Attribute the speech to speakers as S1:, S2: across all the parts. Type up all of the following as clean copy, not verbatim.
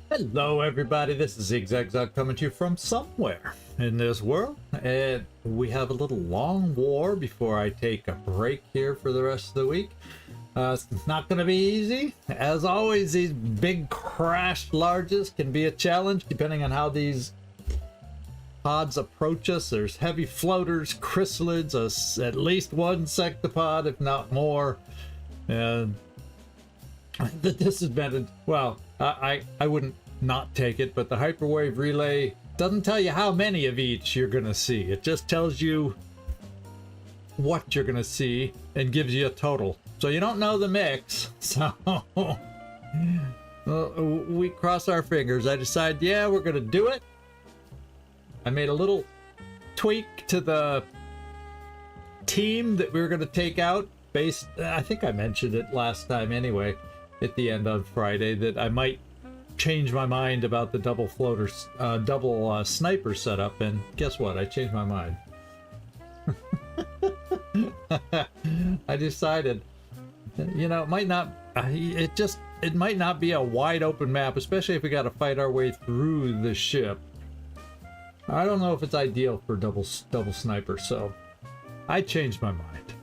S1: Hello everybody, this is Zigzag coming to you from somewhere in this world, and we have a little long war before I take a break here for the rest of the week. It's not going to be easy. As always, these big crash larges can be a challenge depending on how these pods approach us. There's heavy floaters, chrysalids, at least one sectopod, if not more. And the disadvantage, well, I wouldn't not take it, but the Hyperwave Relay doesn't tell you how many of each you're gonna see. It just tells you what you're gonna see and gives you a total. So you don't know the mix. So we cross our fingers. I decided, yeah, we're gonna do it. I made a little tweak to the team that we were gonna take out based, I think I mentioned it last time anyway, at the end on Friday, that I might change my mind about the double floaters, double sniper setup, and guess what? I changed my mind. I decided, you know, it might not, it might not be a wide open map, especially if we got to fight our way through the ship. I don't know if it's ideal for double sniper, so I changed my mind.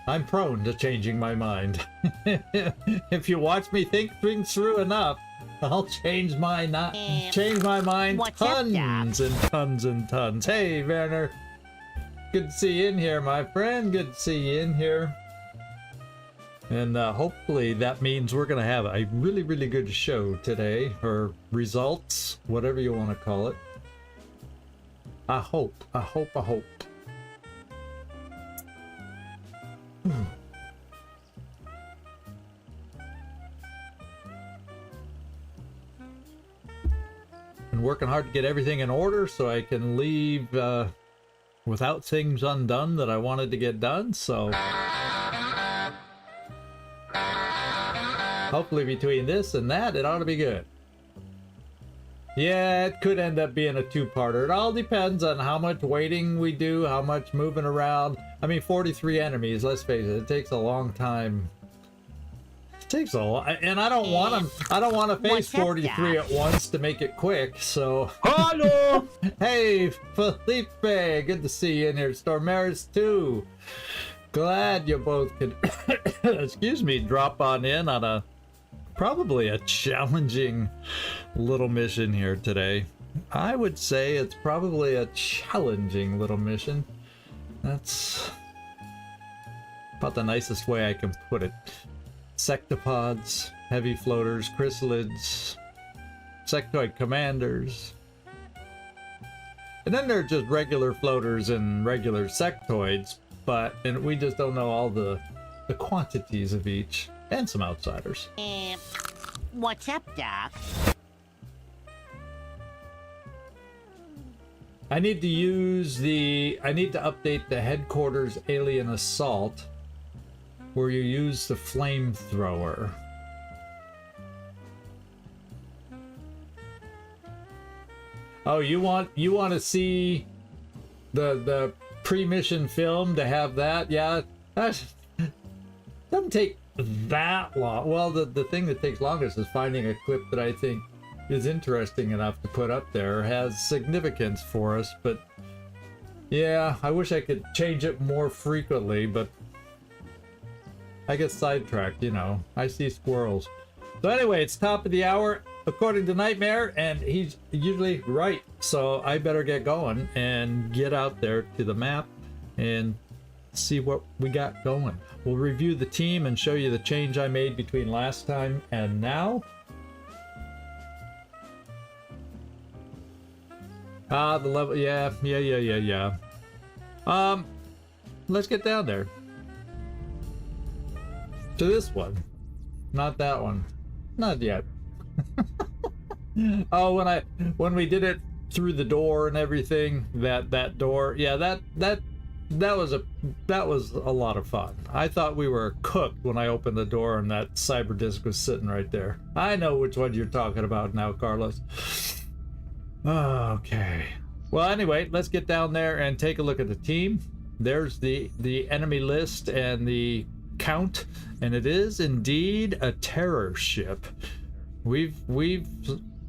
S1: I'm prone to changing my mind. If you watch me think things through enough, I'll change my mind tons and tons and tons. Hey, Werner. Good to see you in here, my friend. Good to see you in here. And hopefully that means we're going to have a really, really good show today, or results, whatever you want to call it. I hope. Been working hard to get everything in order so I can leave without things undone that I wanted to get done, so hopefully between this and that it ought to be good. Yeah, it could end up being a two-parter. It all depends on how much waiting we do, how much moving around. I mean, 43 enemies, let's face it, it takes a long time. It takes a lot, and I don't want to face 43 at once to make it quick, so. Hello! Hey, Felipe, good to see you in here. Stormaris too. Glad you both could, excuse me, drop on in on a probably a challenging little mission here today. I would say it's probably a challenging little mission. That's about the nicest way I can put it. Sectopods, heavy floaters, chrysalids, sectoid commanders. And then there are just regular floaters and regular sectoids, and we just don't know all the quantities of each. And some outsiders.
S2: What's up, Doc?
S1: I need to update the headquarters alien assault where you use the flamethrower. Oh, you want to see the pre-mission film to have that? Yeah, that doesn't take that long. Well, the thing that takes longest is finding a clip that I think is interesting enough to put up there, has significance for us. But yeah, I wish I could change it more frequently, but I get sidetracked, you know. I see squirrels. So anyway, it's top of the hour according to Nightmare, and he's usually right, so I better get going and get out there to the map and see what we got going. We'll review the team and show you the change I made between last time and now. The level, yeah. Let's get down there to this one, not that one, not yet. Oh, when we did it through the door and everything, that door, yeah, that was a lot of fun. I thought we were cooked when I opened the door and that cyber disc was sitting right there. I know which one you're talking about now, Carlos. Okay. Well, anyway, let's get down there and take a look at the team. There's the enemy list and the count, and it is indeed a terror ship. We've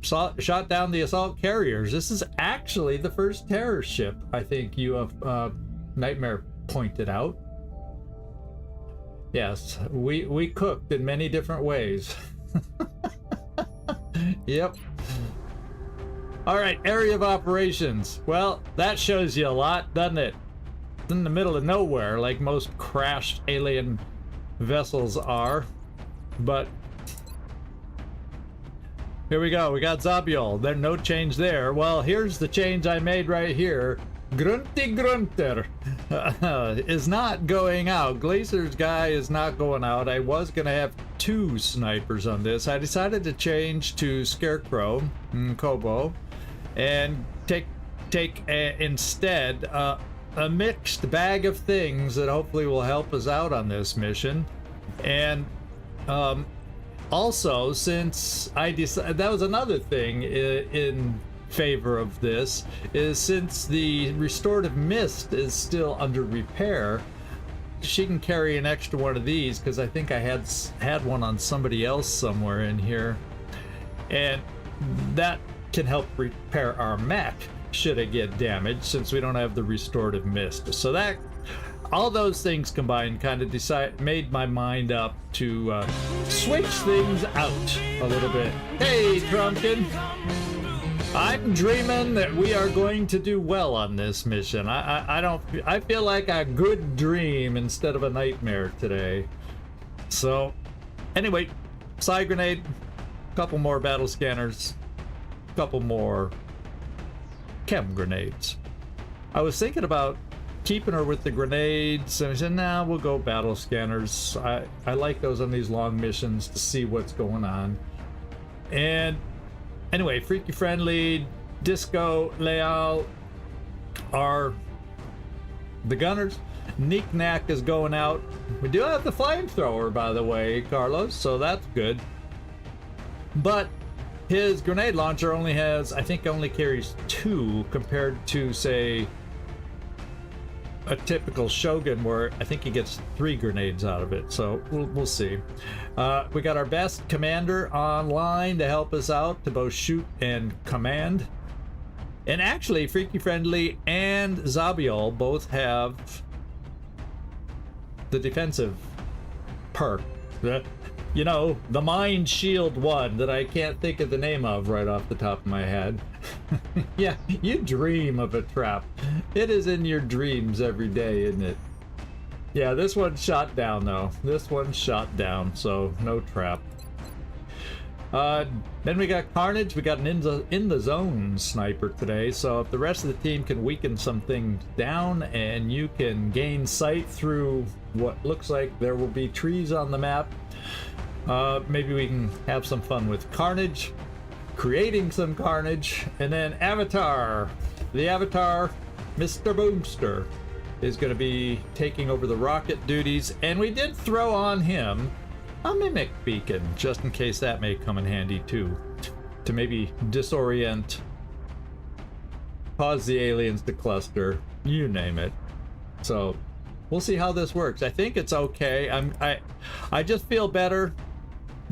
S1: shot down the assault carriers. This is actually the first terror ship, I think you have Nightmare pointed out. Yes, we cooked in many different ways. Yep. All right, area of operations. Well, that shows you a lot, doesn't it? It's in the middle of nowhere, like most crashed alien vessels are. But here we go. We got Zabiol. There's no change there. Well, here's the change I made right here. Grunty Grunter is not going out. Glacier's guy is not going out. I was going to have 2 snipers on this. I decided to change to Scarecrow and Kobo and take instead a mixed bag of things that hopefully will help us out on this mission. And also, since I decided, that was another thing in favor of this, is since the restorative mist is still under repair, she can carry an extra one of these, because I think I had one on somebody else somewhere in here, and that can help repair our mech should it get damaged, since we don't have the restorative mist. So that, all those things combined, kind of made my mind up to switch things out a little bit. Hey, Drunken! I'm dreaming that we are going to do well on this mission. I feel like a good dream instead of a nightmare today. So, anyway, side grenade, couple more battle scanners, couple more chem grenades. I was thinking about keeping her with the grenades, and I said, nah, we'll go battle scanners. I like those on these long missions to see what's going on. And anyway, Freaky Friendly, Disco, Leal are the gunners. Neek Knack is going out. We do have the flamethrower, by the way, Carlos, so that's good. But his grenade launcher only has, I think, only carries 2 compared to, say, a typical Shogun, where I think he gets 3 grenades out of it. So we'll see. We got our best commander online to help us out to both shoot and command. And actually, Freaky Friendly and Zabiol both have the defensive perk. You know, the Mind Shield one that I can't think of the name of right off the top of my head. Yeah, you dream of a trap. It is in your dreams every day, isn't it? Yeah, this one's shot down though. This one's shot down, so no trap. Then we got Carnage. We got an in the zone sniper today, so if the rest of the team can weaken some things down and you can gain sight through what looks like there will be trees on the map, maybe we can have some fun with Carnage, creating some carnage. And then Avatar, the Avatar, Mr. Boomster, is going to be taking over the rocket duties, and we did throw on him a mimic beacon, just in case that may come in handy too, to maybe disorient, cause the aliens to cluster, you name it. So we'll see how this works. I think it's okay. I just feel better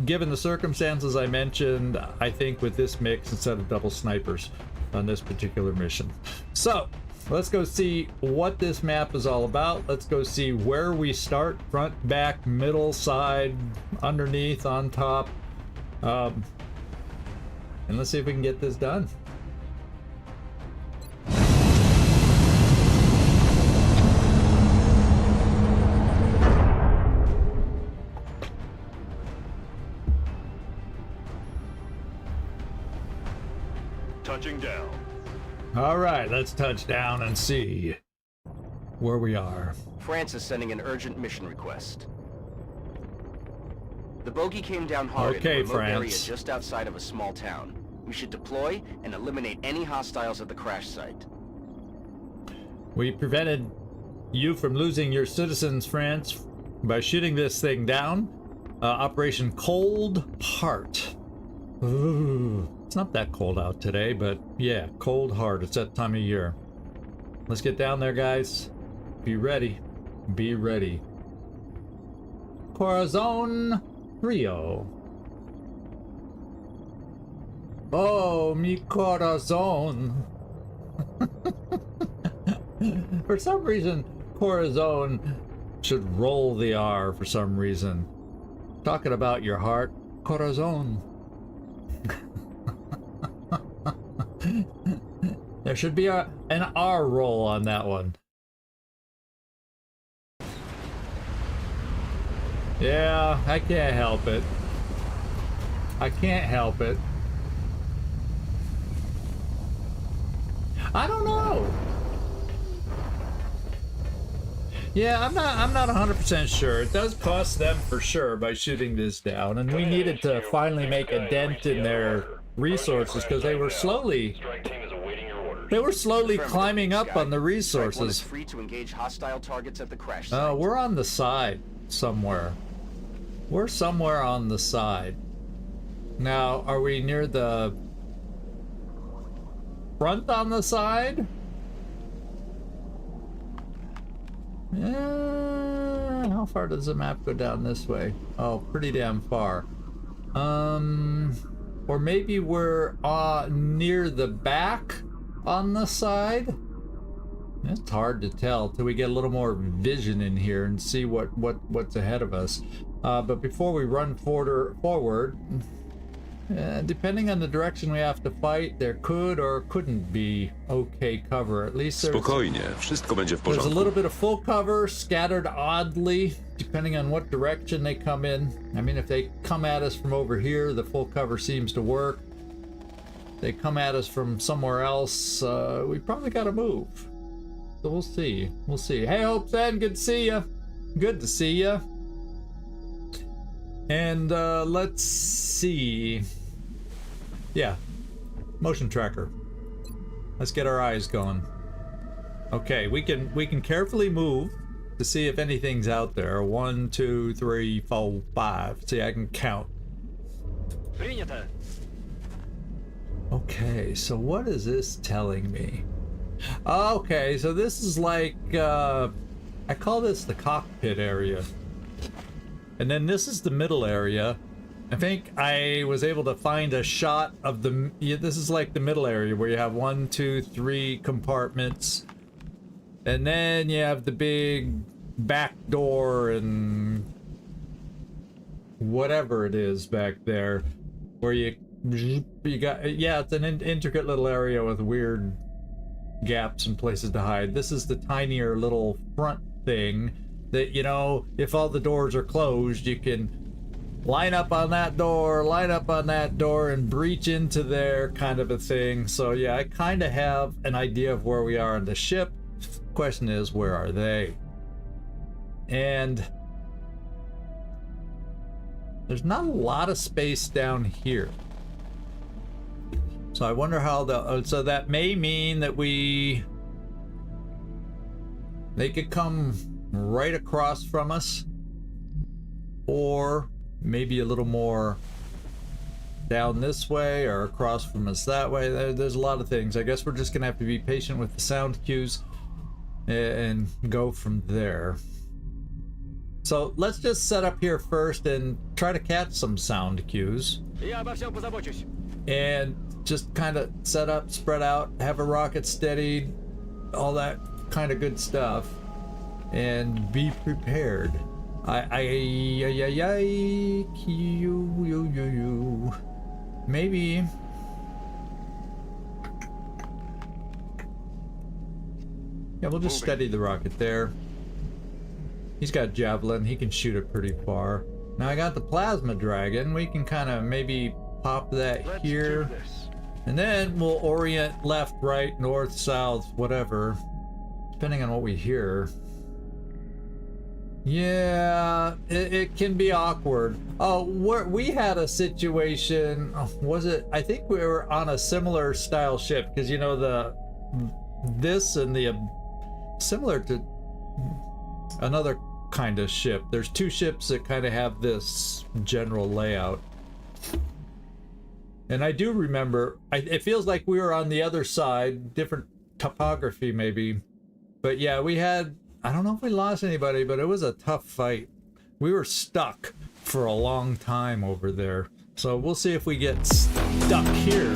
S1: given the circumstances I mentioned, I think, with this mix instead of double snipers on this particular mission. So let's go see what this map is all about. Let's go see where we start: front, back, middle, side, underneath, on top, and let's see if we can get this done.
S3: Touching down.
S1: All right, let's touch down and see where we are.
S4: France is sending an urgent mission request. The bogey came down hard in a remote area just outside of a small town. We should deploy and eliminate any hostiles at the crash site.
S1: We prevented you from losing your citizens, France, by shooting this thing down. Operation Cold Heart. Ooh, it's not that cold out today, but yeah, Cold Heart. It's that time of year. Let's get down there, guys. Be ready. Be ready. Corazon Rio. Oh, mi corazon. For some reason, Corazon should roll the R for some reason. Talking about your heart, Corazon. There should be an R roll on that one. Yeah, I can't help it. I can't help it. I don't know. Yeah, I'm not 100% sure. It does cost them for sure by shooting this down, and we needed to finally make a dent in their resources because they were slowly climbing up on the resources.
S4: Free to engage hostile targets at the crash
S1: Oh,
S4: site.
S1: we're on the side somewhere. We're somewhere on the side. Now, are we near the front on the side? Yeah, how far does the map go down this way? Oh, pretty damn far. Or maybe we're near the back on the side? It's hard to tell till we get a little more vision in here and see what's ahead of us. But before we run forward, depending on the direction we have to fight, there could or couldn't be okay cover. At least
S5: Spokojnie, wszystko będzie w
S1: there's a
S5: porządku.
S1: little bit of full cover scattered oddly, depending on what direction they come in. I mean, if they come at us from over here, the full cover seems to work. If they come at us from somewhere else, we probably got to move. So we'll see. We'll see. Hey, Hope Sen, good to see ya. Good to see ya. And let's see. Yeah, motion tracker. Let's get our eyes going. Okay, we can carefully move to see if anything's out there. 1, 2, 3, 4, 5. See, I can count. Okay, so what is this telling me? Okay, so this is like I call this the cockpit area. And then this is the middle area. I think I was able to find a shot of the... Yeah, this is like the middle area where you have 1, 2, 3 compartments. And then you have the big back door and whatever it is back there. Where you got... Yeah, it's an intricate little area with weird gaps and places to hide. This is the tinier little front thing. That, you know, if all the doors are closed, you can line up on that door, and breach into there, kind of a thing. So yeah, I kind of have an idea of where we are on the ship. Question is, where are they? And there's not a lot of space down here. So I wonder how so that may mean that they could come right across from us, or maybe a little more down this way, or across from us that way. There's a lot of things. I guess we're just gonna have to be patient with the sound cues and go from there. So let's just set up here first and try to catch some sound cues and just kind of set up, spread out, have a rocket steadied, all that kind of good stuff. And be prepared. Maybe. Yeah, we'll just steady the rocket there. He's got javelin. He can shoot it pretty far. Now I got the plasma dragon. We can kind of maybe pop that here. And then we'll orient left, right, north, south, whatever. Depending on what we hear. Yeah, it can be awkward. Oh, we had a situation, was it? I think we were on a similar style ship, because you know this and the similar to another kind of ship. There's two ships that kind of have this general layout. And I do remember, it feels like we were on the other side, different topography maybe. But yeah, we had, I don't know if we lost anybody, but it was a tough fight. We were stuck for a long time over there. So we'll see if we get stuck here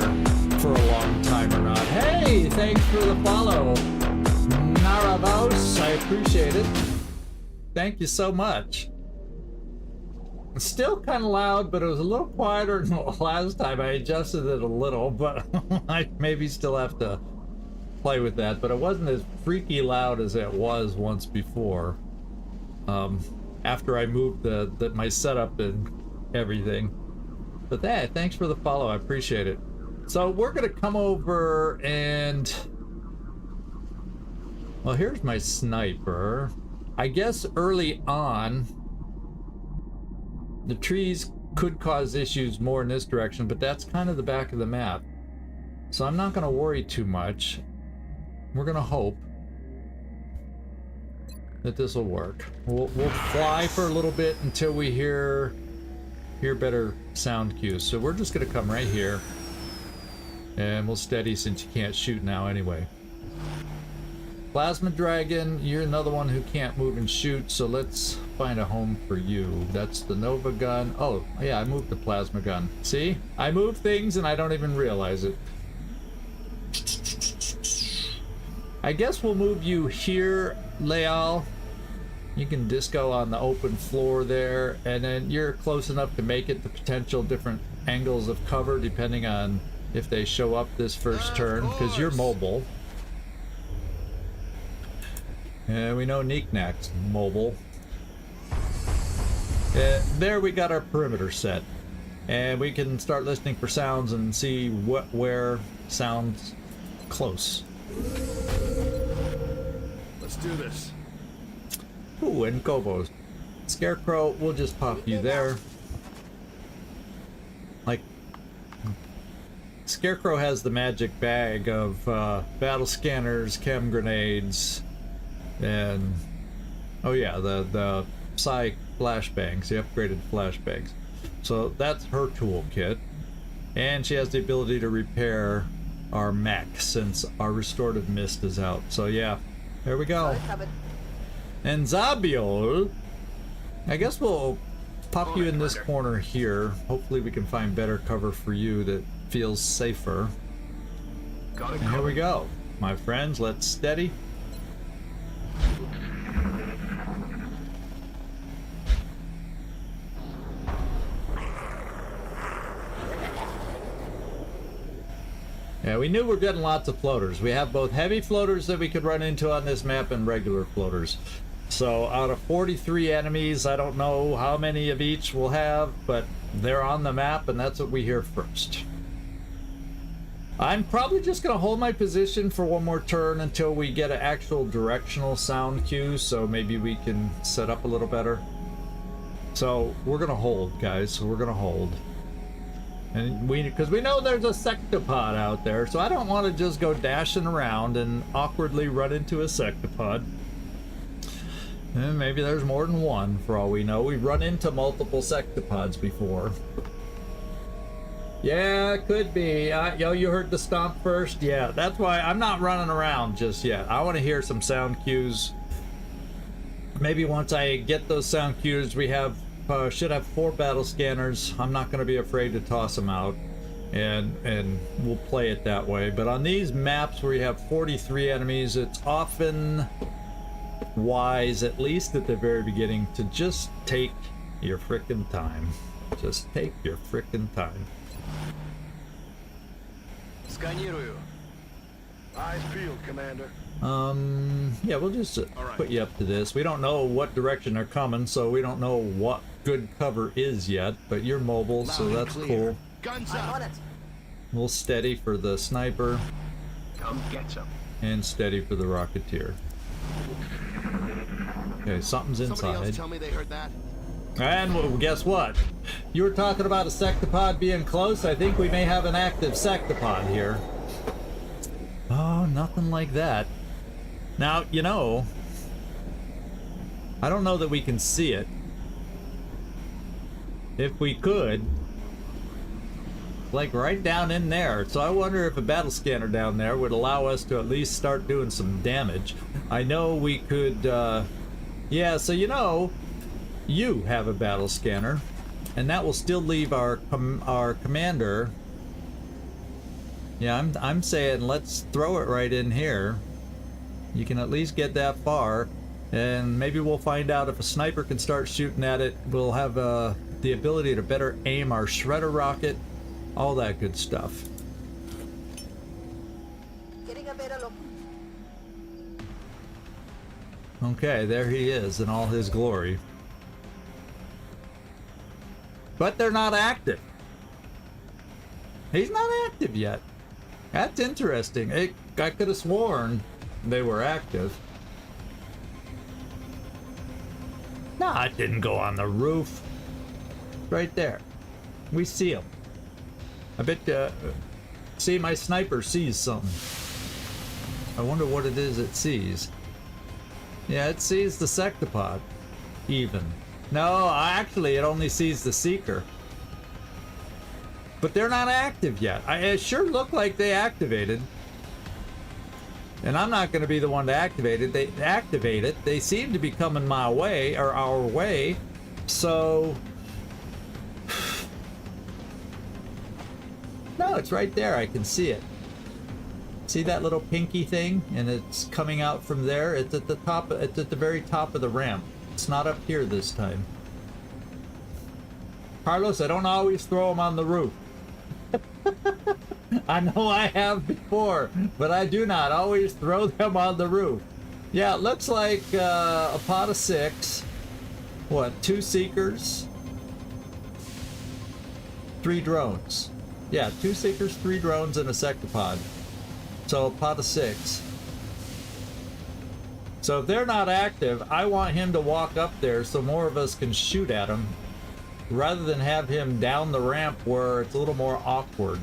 S1: for a long time or not. Hey, thanks for the follow, Naravos. I appreciate it. Thank you so much. It's still kind of loud, but it was a little quieter than last time. I adjusted it a little, but I maybe still have to play with that. But it wasn't as freaky loud as it was once before. After I moved my setup and everything. But thanks for the follow. I appreciate it. So we're gonna come over and, well, here's my sniper. I guess early on, the trees could cause issues more in this direction, but that's kind of the back of the map. So I'm not gonna worry too much. We're gonna hope that this will work. We'll fly for a little bit until we hear better sound cues. So we're just gonna come right here and we'll steady since you can't shoot now anyway. Plasma Dragon, you're another one who can't move and shoot, so let's find a home for you. That's the Nova gun. Oh yeah, I moved the plasma gun. See? I move things and I don't even realize it. I guess we'll move you here, Leal. You can disco on the open floor there, and then you're close enough to make it to potential different angles of cover depending on if they show up this first turn, because you're mobile. And we know Knick-Knack's mobile. There we got our perimeter set. And we can start listening for sounds and see where sounds close.
S3: Let's do this.
S1: Ooh, and Gobos. Scarecrow, we'll just pop you there. Like, Scarecrow has the magic bag of battle scanners, chem grenades, and oh yeah, the Psy flashbangs, the upgraded flashbangs. So that's her toolkit, and she has the ability to repair our mech since our restorative mist is out. So yeah, there we go. And Zabiol, I guess we'll pop you in this corner here. Hopefully we can find better cover for you that feels safer. And here we go, my friends. Let's steady. Yeah, we knew we're getting lots of floaters. We have both heavy floaters that we could run into on this map and regular floaters. So out of 43 enemies, I don't know how many of each we'll have, but they're on the map and that's what we hear first. I'm probably just going to hold my position for one more turn until we get an actual directional sound cue, so maybe we can set up a little better. So we're going to hold, guys. We're going to hold. And because we know there's a Sectopod out there, so I don't want to just go dashing around and awkwardly run into a Sectopod. And maybe there's more than one, for all we know. We've run into multiple Sectopods before. Yeah, it could be. Yo, you heard the stomp first? Yeah, that's why I'm not running around just yet. I want to hear some sound cues. Maybe once I get those sound cues, we have should have 4 battle scanners. I'm not going to be afraid to toss them out, and we'll play it that way. But on these maps where you have 43 enemies, it's often wise, at least at the very beginning, to just take your frickin' time. Just take your frickin' time.
S3: Сканирую. Eyes peeled, Commander.
S1: Yeah, we'll just put you up to this. We don't know what direction they're coming, so we don't know what good cover is yet, but you're mobile, so that's cool.
S3: Guns up.
S1: We'll steady for the sniper.
S3: Come get some.
S1: And steady for the Rocketeer. Okay, something's
S3: Somebody else
S1: inside.
S3: tell me they heard that.
S1: And well, guess what? You were talking about a Sectopod being close. I think we may have an active Sectopod here. Oh, nothing like that. Now, you know, I don't know that we can see it. If we could, like right down in there. So I wonder if a battle scanner down there would allow us to at least start doing some damage. I know we could, yeah, so you you have a battle scanner, and that will still leave our commander. Yeah, I'm saying let's throw it right in here. You can at least get that far, and maybe we'll find out if a sniper can start shooting at it. We'll have the ability to better aim our shredder rocket, all that good stuff. Okay, there he is in all his glory. But they're not active. He's not active yet. That's interesting. I could have sworn they were active. No, it didn't go on the roof. Right there. We see him. I bet, see, my sniper sees something. I wonder what it is it sees. Yeah, it sees the Sectopod. Even. No, actually, it only sees the Seeker. But they're not active yet. It sure looked like they activated. And I'm not going to be the one to activate it. They activate it. They seem to be coming my way, or our way. So... No, it's right there. I can see it. See that little pinky thing? And it's coming out from there. It's at the top. It's at the very top of the ramp. It's not up here this time. Carlos, I don't always throw them on the roof. I know I have before, but I do not always throw them on the roof. Yeah, it looks like a pot of 6. What, 2 Seekers? 3 drones. Yeah, 2 Seekers, 3 drones, and a Sectopod. So a pot of 6. So if they're not active, I want him to walk up there so more of us can shoot at him, rather than have him down the ramp where it's a little more awkward.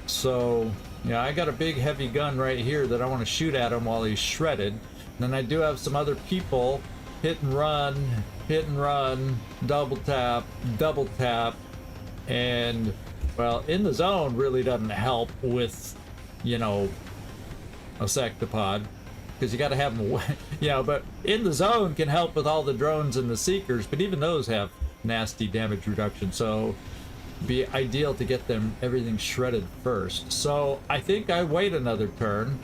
S1: So, yeah, I got a big heavy gun right here that I want to shoot at him while he's shredded. And then I do have some other people, hit and run, double tap, and, well, in the zone really doesn't help with, you know, a Sectopod, because you got to have them, you know, but in the zone can help with all the drones and the Seekers, but even those have nasty damage reduction, so be ideal to get them everything shredded first. So I think I wait another turn.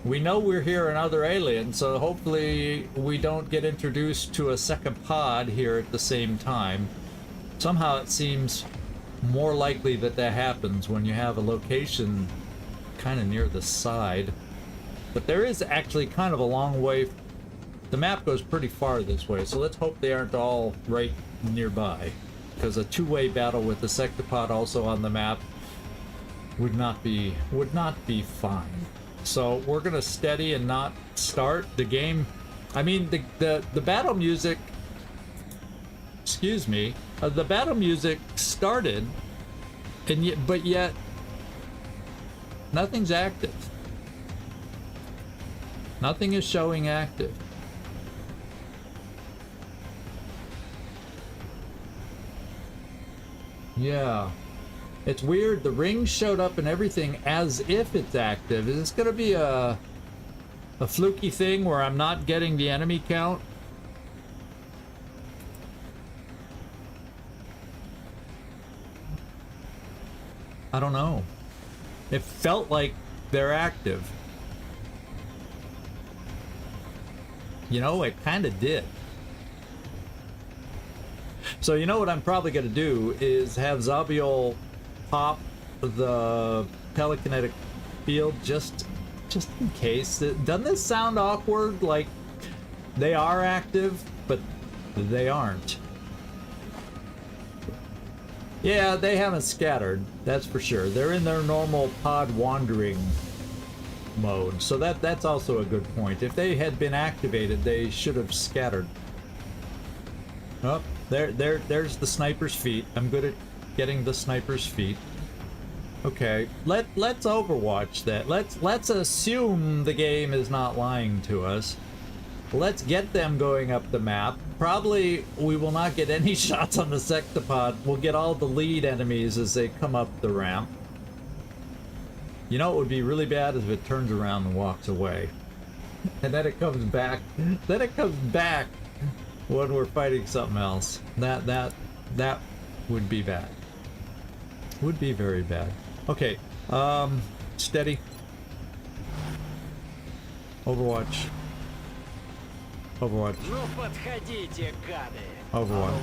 S1: We know we're here another alien, so hopefully we don't get introduced to a second pod here at the same time. Somehow it seems more likely that that happens when you have a location kind of near the side. But there is actually kind of a long way. The map goes pretty far this way, so let's hope they aren't all right nearby, because a two-way battle with the Sectopod also on the map would not be fine. So we're gonna steady and not start the game. I mean, the battle music, excuse me, the battle music started, and yet nothing's active. Nothing is showing active. Yeah. It's weird. The ring showed up and everything as if it's active. Is this going to be a fluky thing where I'm not getting the enemy count? I don't know. It felt like they're active. You know, it kind of did. So you know what I'm probably going to do is have Zabiel pop the telekinetic field just in case. Doesn't this sound awkward? Like they are active, but they aren't. Yeah, they haven't scattered, that's for sure. They're in their normal pod wandering mode, so that's also a good point. If they had been activated, they should have scattered. Oh, there's the sniper's feet. I'm good at getting the sniper's feet. Okay, let's Overwatch that. Let's assume the game is not lying to us. Let's get them going up the map. Probably we will not get any shots on the Sectopod. We'll get all the lead enemies as they come up the ramp. You know, it would be really bad if it turns around and walks away. And then it comes back. Then it comes back when we're fighting something else. That would be bad. Would be very bad. Okay, steady. Overwatch. Overwatch. Overwatch.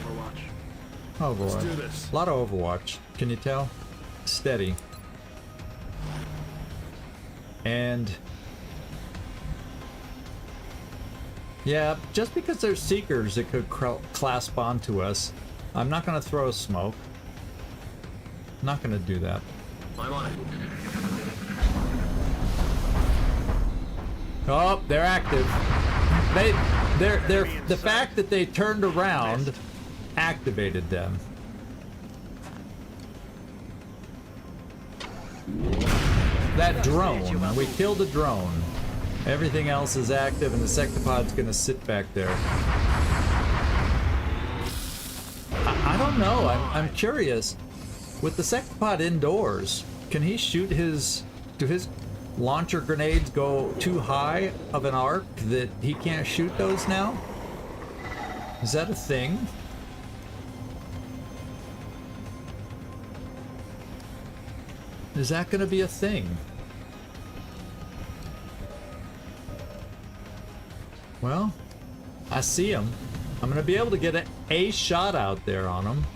S1: Overwatch.
S3: Let's do this.
S1: A lot of Overwatch. Can you tell? Steady. And yeah, just because there's seekers that could clasp onto us, I'm not going to throw a smoke. I'm not going to do that.
S3: I'm on it.
S1: Oh, they're active. The fact that they turned around activated them. That drone, we killed a drone. Everything else is active and the Sectopod's gonna sit back there. I don't know, I'm curious. With the Sectopod indoors, can he shoot his... do his launcher grenades go too high of an arc that he can't shoot those now? Is that a thing? Is that gonna be a thing? Well, I see him. I'm gonna be able to get a shot out there on him.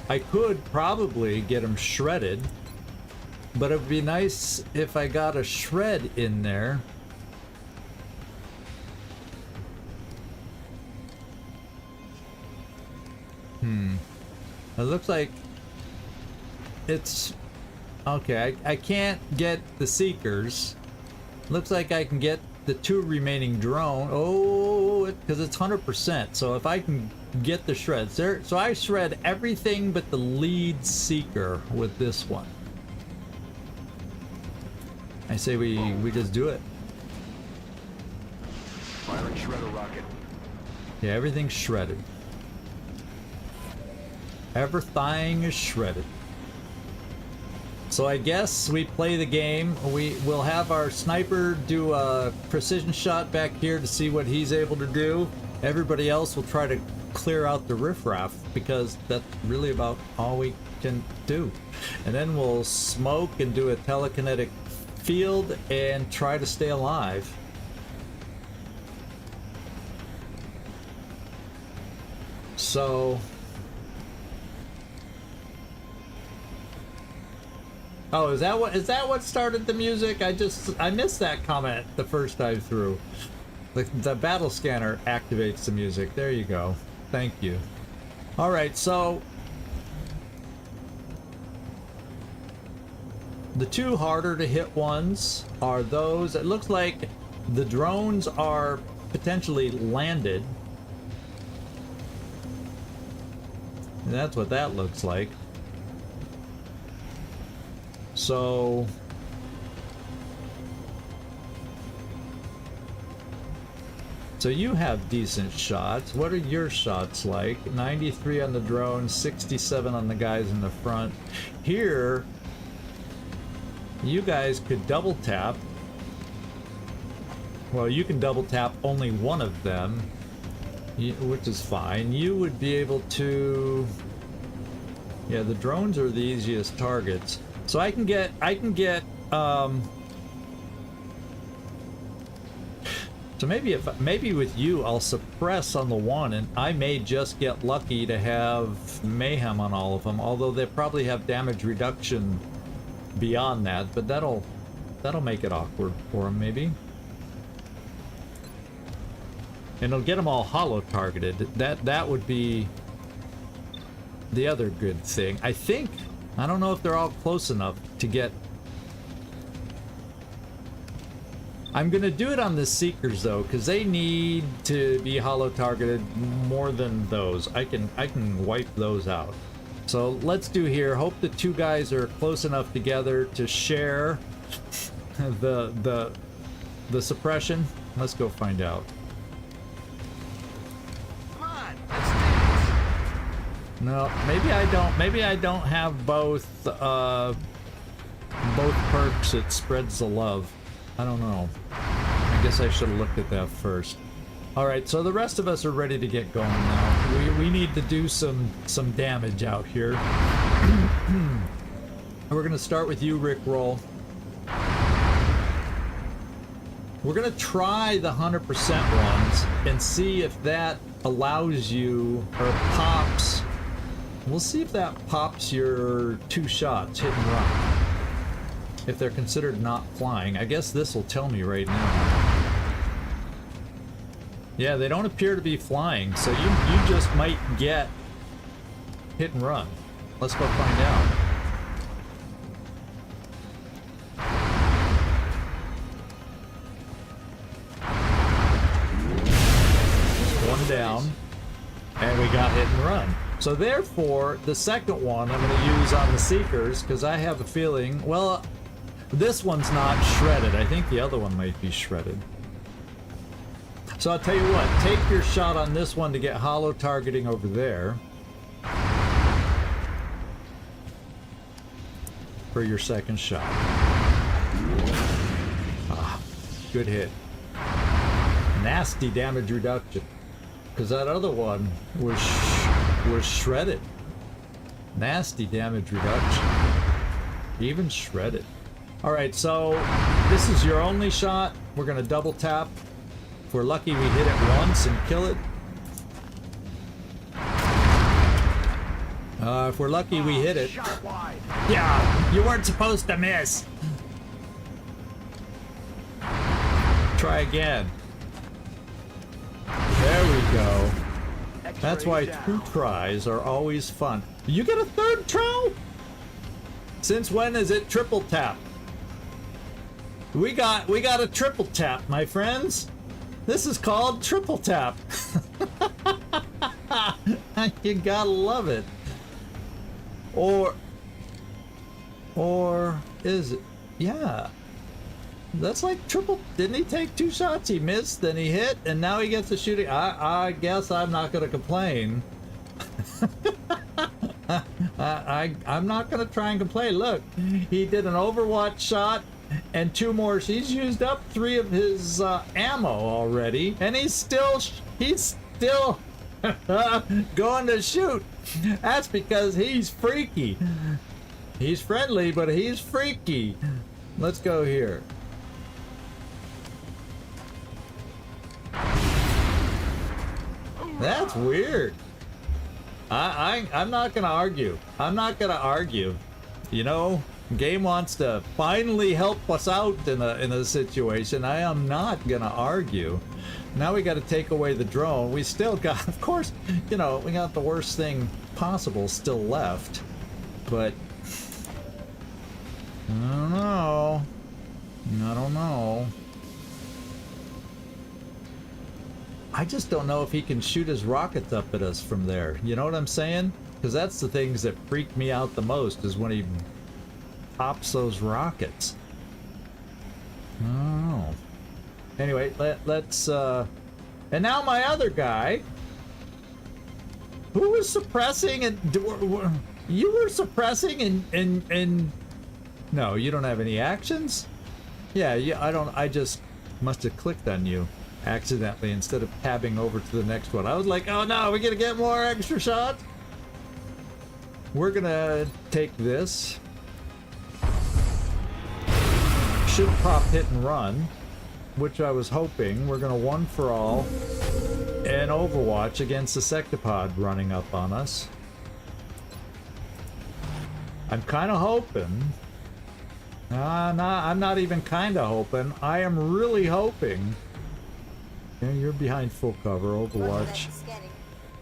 S1: I could probably get him shredded, but it would be nice if I got a shred in there. It looks like it's okay. I can't get the seekers. Looks like I can get the 2 remaining drone. Oh, because it's 100%. So if I can get the shreds there, so I shred everything but the lead seeker with this one. I say we just do it.
S4: Firing shredder rocket.
S1: Yeah, everything's shredded. Everything is shredded. So I guess we play the game. We will have our sniper do a precision shot back here to see what he's able to do. Everybody else will try to clear out the riffraff because that's really about all we can do. And then we'll smoke and do a telekinetic field and try to stay alive. So... oh, is that what started the music? I missed that comment the first time through. The battle scanner activates the music. There you go. Thank you. All right, so the 2 harder to hit ones are those. It looks like the drones are potentially landed. And that's what that looks like. So you have decent shots. What are your shots like? 93 on the drone, 67 on the guys in the front. Here, you guys could double tap. Well, you can double tap only one of them, which is fine. You would be able to... yeah, the drones are the easiest targets. So I can get so maybe with you I'll suppress on the one and I may just get lucky to have mayhem on all of them, although they probably have damage reduction beyond that, but that'll make it awkward for them maybe. And it'll get them all hollow targeted. That would be the other good thing. I think, I don't know if they're all close enough to get... I'm gonna do it on the Seekers though, because they need to be hollow targeted more than those. I can wipe those out. So let's do here. Hope the 2 guys are close enough together to share the suppression. Let's go find out. No, maybe I don't. Maybe I don't have both perks. It spreads the love. I don't know. I guess I should have looked at that first. Alright, so the rest of us are ready to get going now. We need to do some damage out here. We're gonna start with you, Rickroll. We're gonna try the 100% ones and see if that allows you, or pops. We'll see if that pops your 2 shots, hit and run. If they're considered not flying. I guess this will tell me right now. Yeah, they don't appear to be flying, so you just might get hit and run. Let's go find out. One down, and we got hit and run. So therefore, the second one I'm going to use on the Seekers, because I have a feeling, well, this one's not shredded. I think the other one might be shredded. So I'll tell you what, take your shot on this one to get hollow targeting over there. For your second shot. Ah, good hit. Nasty damage reduction. Because that other one was shredded. Nasty damage reduction. Even shredded. Alright, so this is your only shot. We're going to double tap. If we're lucky, we hit it once and kill it. If we're lucky, we hit it. Yeah, you weren't supposed to miss. Try again. There we go. That's why 2 tries are always fun. You get a 3rd try? Since when is it triple tap? We got a triple tap, my friends. This is called triple tap. You gotta love it. Or is it? Yeah. That's like triple. Didn't he take 2 shots? He missed, then he hit, and now he gets a shooting. I guess I'm not gonna complain. I'm not gonna try and complain. Look, he did an Overwatch shot and 2 more. He's used up 3 of his ammo already, and he's still going to shoot. That's because he's freaky. He's friendly, but he's freaky. Let's go here. That's weird. I'm not gonna argue. I'm not gonna argue. You know, game wants to finally help us out in a situation. I am not gonna argue. Now we got to take away the drone. We still got, of course, you know, we got the worst thing possible still left. But I don't know. I don't know. I just don't know if he can shoot his rockets up at us from there. You know what I'm saying? Because that's the things that freak me out the most, is when he pops those rockets. I don't know. Anyway, let's and now my other guy, who was suppressing and you were suppressing and no, you don't have any actions? Yeah, I just must have clicked on you accidentally instead of tabbing over to the next one. I was like, oh no, we're gonna get more extra shots. We're gonna take this. Should pop hit and run, which I was hoping. We're gonna one for all and Overwatch against the Sectopod running up on us. I'm kind of hoping. I'm not even kind of hoping. I am really hoping. Yeah, you're behind full cover, Overwatch.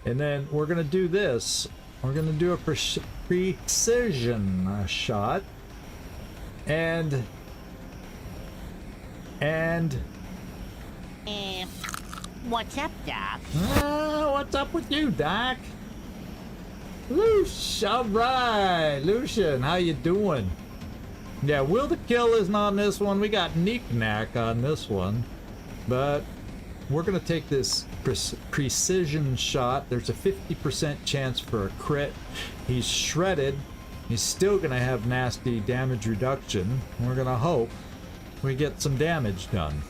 S1: And then we're gonna do this. We're gonna do a precision shot. And
S2: what's up, Doc?
S1: What's up with you, Doc? All right, Lucian, how you doing? Yeah, Will to Kill isn't on this one. We got Neek Knack on this one, but we're gonna take this precision shot. There's a 50% chance for a crit. He's shredded. He's still gonna have nasty damage reduction. We're gonna hope we get some damage done.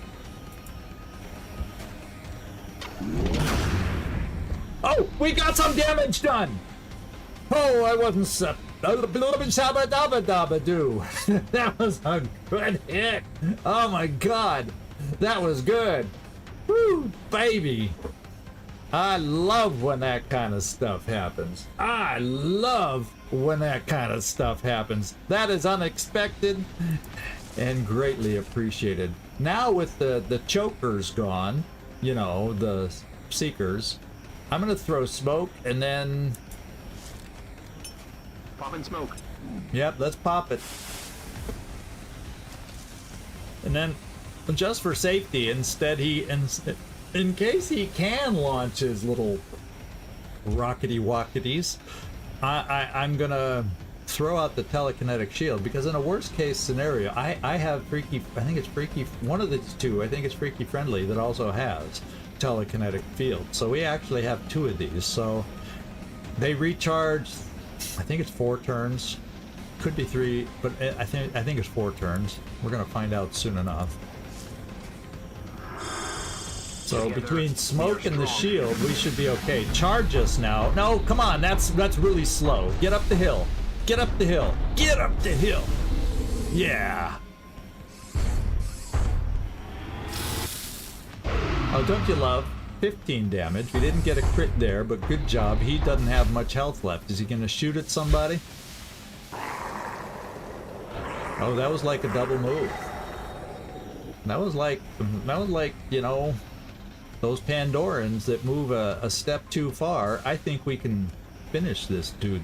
S1: Oh, we got some damage done. Oh, I wasn't that was a good hit. Oh my god, that was good. Woo, baby. I love when that kind of stuff happens. I love when that kind of stuff happens. That is unexpected and greatly appreciated. Now with the chokers gone, you know, the seekers, I'm gonna throw smoke and then...
S3: Popping smoke.
S1: Yep, let's pop it. And then, just for safety, instead in case he can launch his little rockety wocketies, I'm gonna throw out the telekinetic shield, because in a worst case scenario, I have Freaky, I think it's Freaky, one of the two, I think it's Freaky Friendly that also has telekinetic field. So we actually have two of these, so they recharge, I think it's 4 turns, could be 3, but I think it's 4 turns. We're gonna find out soon enough. So between smoke and the shield, we should be okay. Charge us now. No, come on, that's really slow. Get up the hill. Get up the hill. Get up the hill. Yeah. Oh, don't you love? 15 damage. We didn't get a crit there, but good job. He doesn't have much health left. Is he gonna shoot at somebody? Oh, that was like a double move. That was like, you know, those Pandorans that move a step too far. I think we can finish this dude.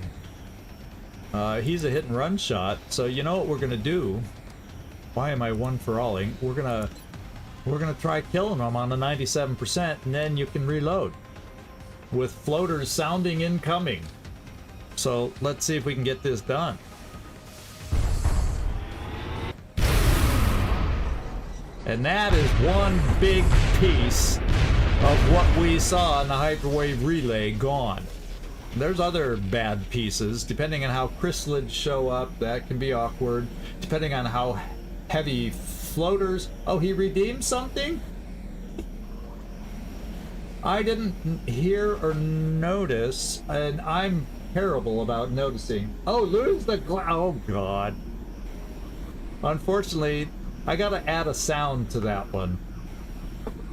S1: He's a hit and run shot, so you know what we're gonna do? Why am I one for alling? We're gonna try killing him on the 97%, and then you can reload with floaters sounding incoming. So let's see if we can get this done. And that is one big piece of what we saw in the Hyperwave Relay gone. There's other bad pieces, depending on how Chryssalids show up, that can be awkward. Depending on how heavy floaters... Oh, he redeemed something? I didn't hear or notice, and I'm terrible about noticing. Oh, lose the oh god. Unfortunately, I gotta add a sound to that one.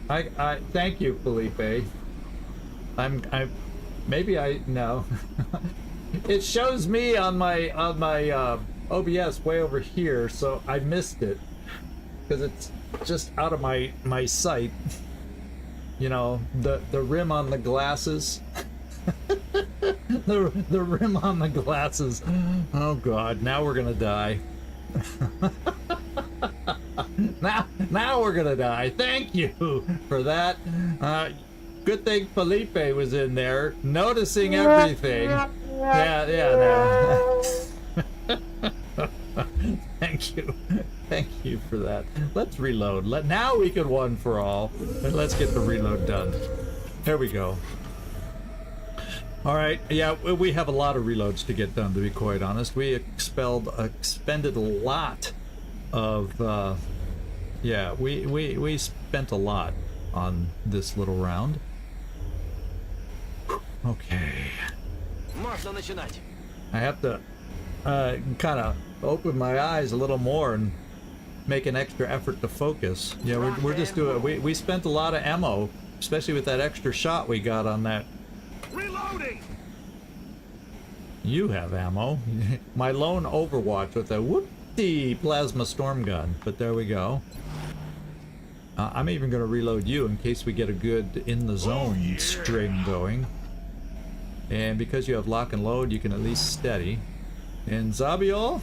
S1: I thank you, Felipe. No. It shows me on my OBS way over here, so I missed it because it's just out of my sight. You know, the rim on the glasses. the rim on the glasses. Oh god, now we're gonna die. Now we're gonna die. Thank you for that. Good thing Felipe was in there, noticing everything. Yeah. Thank you for that. Let's reload. Now we can one for all, and let's get the reload done. There we go. All right. Yeah, we have a lot of reloads to get done. To be quite honest, we expended a lot of. Yeah, we spent a lot on this little round. Okay. I have to kind of open my eyes a little more and make an extra effort to focus. Yeah, we're just doing. We spent a lot of ammo, especially with that extra shot we got on that.
S3: Reloading.
S1: You have ammo. My lone Overwatch with a whoop-dee plasma storm gun. But there we go. I'm even going to reload you in case we get a good in the zone string going. And because you have lock and load, you can at least steady. And Zabiol,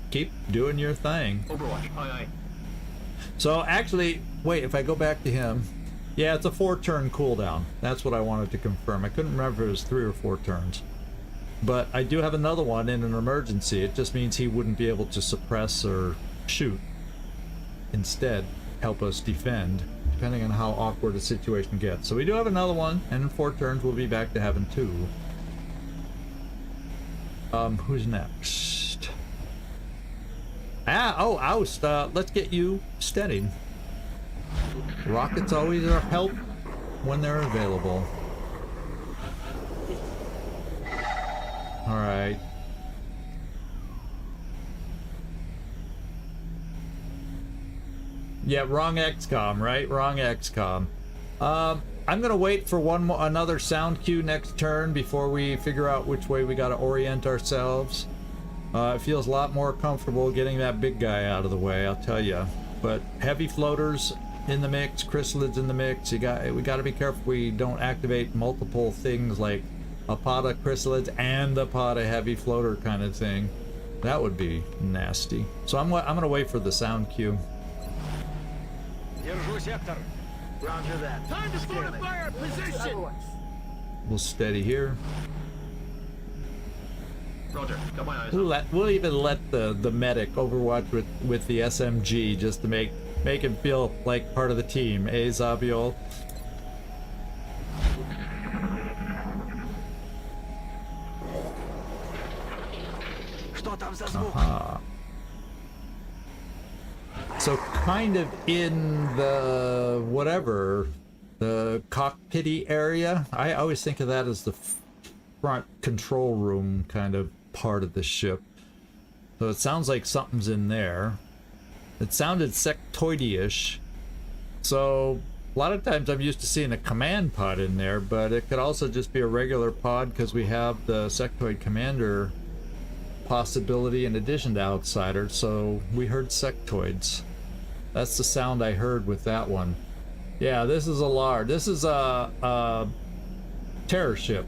S1: keep doing your thing.
S3: Overwatch. Aye.
S1: So actually, wait, if I go back to him, yeah, it's a 4-turn cooldown. That's what I wanted to confirm. I couldn't remember if it was 3 or 4 turns. But I do have another one in an emergency. It just means he wouldn't be able to suppress or shoot. Instead, help us defend, depending on how awkward the situation gets. So we do have another one, and in 4 turns we'll be back to having 2. Who's next? Oust. Let's get you steadied. Rockets always are help when they're available. Alright. Yeah, wrong XCom, right? Wrong XCom. I'm gonna wait for another sound cue next turn before we figure out which way we gotta orient ourselves. It feels a lot more comfortable getting that big guy out of the way, I'll tell you. But heavy floaters in the mix, Chrysalids in the mix. We gotta be careful we don't activate multiple things like a pod of Chrysalids and a pod of heavy floater kind of thing. That would be nasty. So I'm gonna wait for the sound cue.
S3: Держу сектор. Roger that. Time to fortify our position.
S1: We'll steady here.
S3: Roger. Got my eyes.
S1: We'll even let the medic Overwatch with the SMG just to make him feel like part of the team. Eh, Zabiol? Aha. So kind of in the whatever, the cockpity area. I always think of that as the front control room kind of part of the ship. So it sounds like something's in there. It sounded sectoid-ish. So a lot of times I'm used to seeing a command pod in there, but it could also just be a regular pod because we have the sectoid commander possibility in addition to outsiders. So we heard sectoids. That's the sound I heard with that one. Yeah, this is a large. This is a terror ship.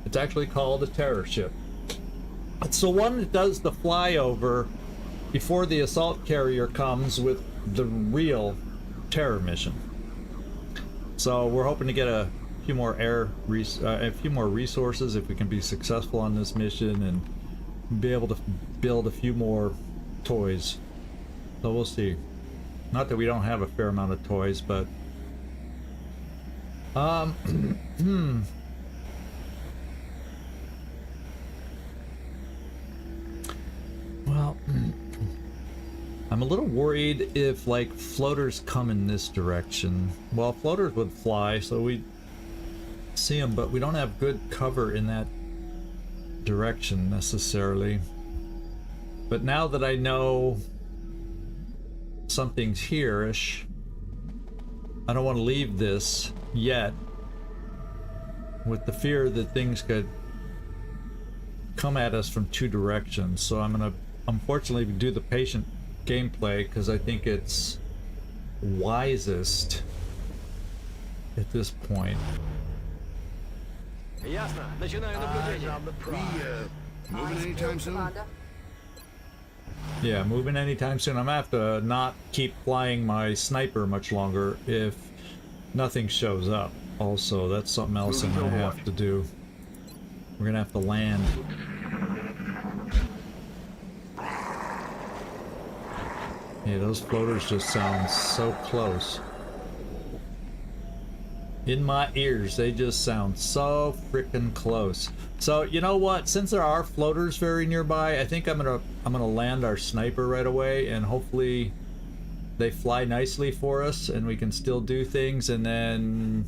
S1: It's actually called a terror ship. It's the one that does the flyover before the assault carrier comes with the real terror mission. So we're hoping to get a few more a few more resources if we can be successful on this mission and be able to build a few more toys. So we'll see. Not that we don't have a fair amount of toys, but well, I'm a little worried if like floaters come in this direction. Well, floaters would fly, so we see them, but we don't have good cover in that direction necessarily. But now that I know something's here-ish, I don't want to leave this yet with the fear that things could come at us from two directions. So I'm gonna unfortunately do the patient gameplay because I think it's wisest at this point.
S3: Ясно. Начинаю наблюдение.
S5: Moving anytime soon?
S1: Yeah, moving anytime soon. I'm gonna have to not keep flying my sniper much longer if nothing shows up. Also, that's something else I'm gonna have to do. We're gonna have to land. Yeah, those floaters just sound so close. In my ears, they just sound so freaking close. So you know what? Since there are floaters very nearby, I think I'm gonna land our sniper right away, and hopefully they fly nicely for us, and we can still do things. And then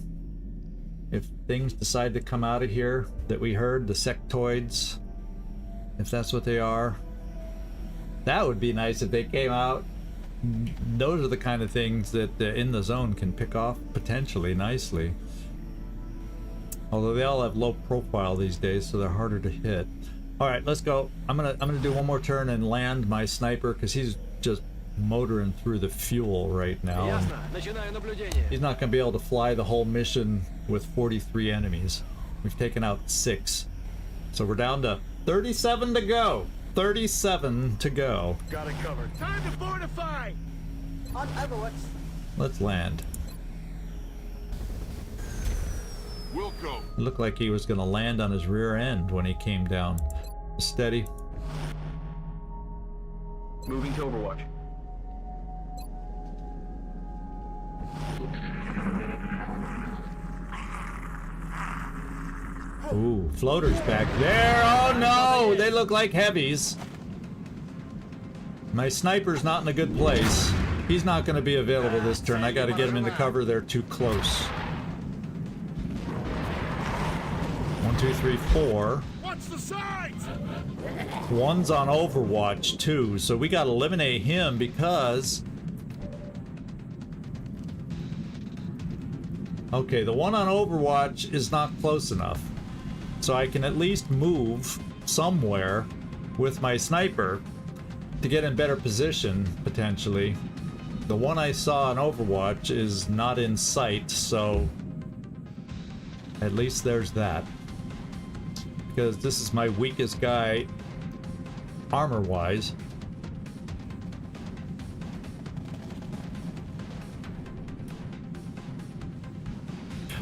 S1: if things decide to come out of here that we heard, the sectoids, if that's what they are, that would be nice if they came out. Those are the kind of things that in the zone can pick off potentially nicely. Although they all have low profile these days, so they're harder to hit. All right, let's go. I'm gonna do one more turn and land my sniper because he's just motoring through the fuel right now. He's not gonna be able to fly the whole mission with 43 enemies. We've taken out 6, so we're down to 37 to go. 37 to go.
S3: Got it covered. Time to fortify.
S5: On Overwatch.
S1: Let's land.
S3: We'll go.
S1: It looked like he was going to land on his rear end when he came down. Steady.
S3: Moving to Overwatch.
S1: Ooh, floaters back there. Oh no, they look like heavies. My sniper's not in a good place. He's not going to be available this turn. I got to get him into cover. They're too close. 1, 2, 3, 4.
S3: Watch the the sides!
S1: One's on Overwatch too, so we gotta eliminate him because... Okay, the one on Overwatch is not close enough. So I can at least move somewhere with my sniper to get in better position, potentially. The one I saw on Overwatch is not in sight, so at least there's that. Because this is my weakest guy, armor-wise.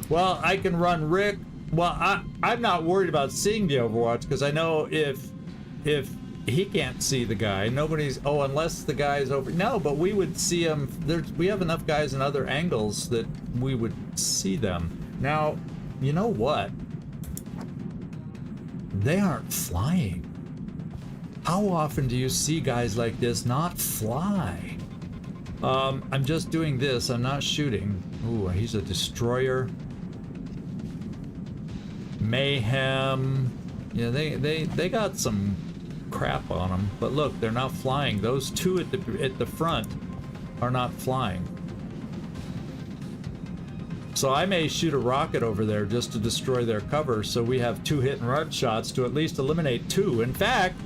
S1: Well, I can run Rick. Well, I'm not worried about seeing the Overwatch because I know if he can't see the guy, nobody's. Oh, unless the guy's over. No, but we would see him. We have enough guys in other angles that we would see them. Now, you know what? They aren't flying. How often do you see guys like this not fly? I'm just doing this. I'm not shooting. Ooh, he's a destroyer. Mayhem. Yeah, they got some crap on them. But look, they're not flying. Those two at the front are not flying. So I may shoot a rocket over there just to destroy their cover, so we have 2 hit and run shots to at least eliminate 2. In fact,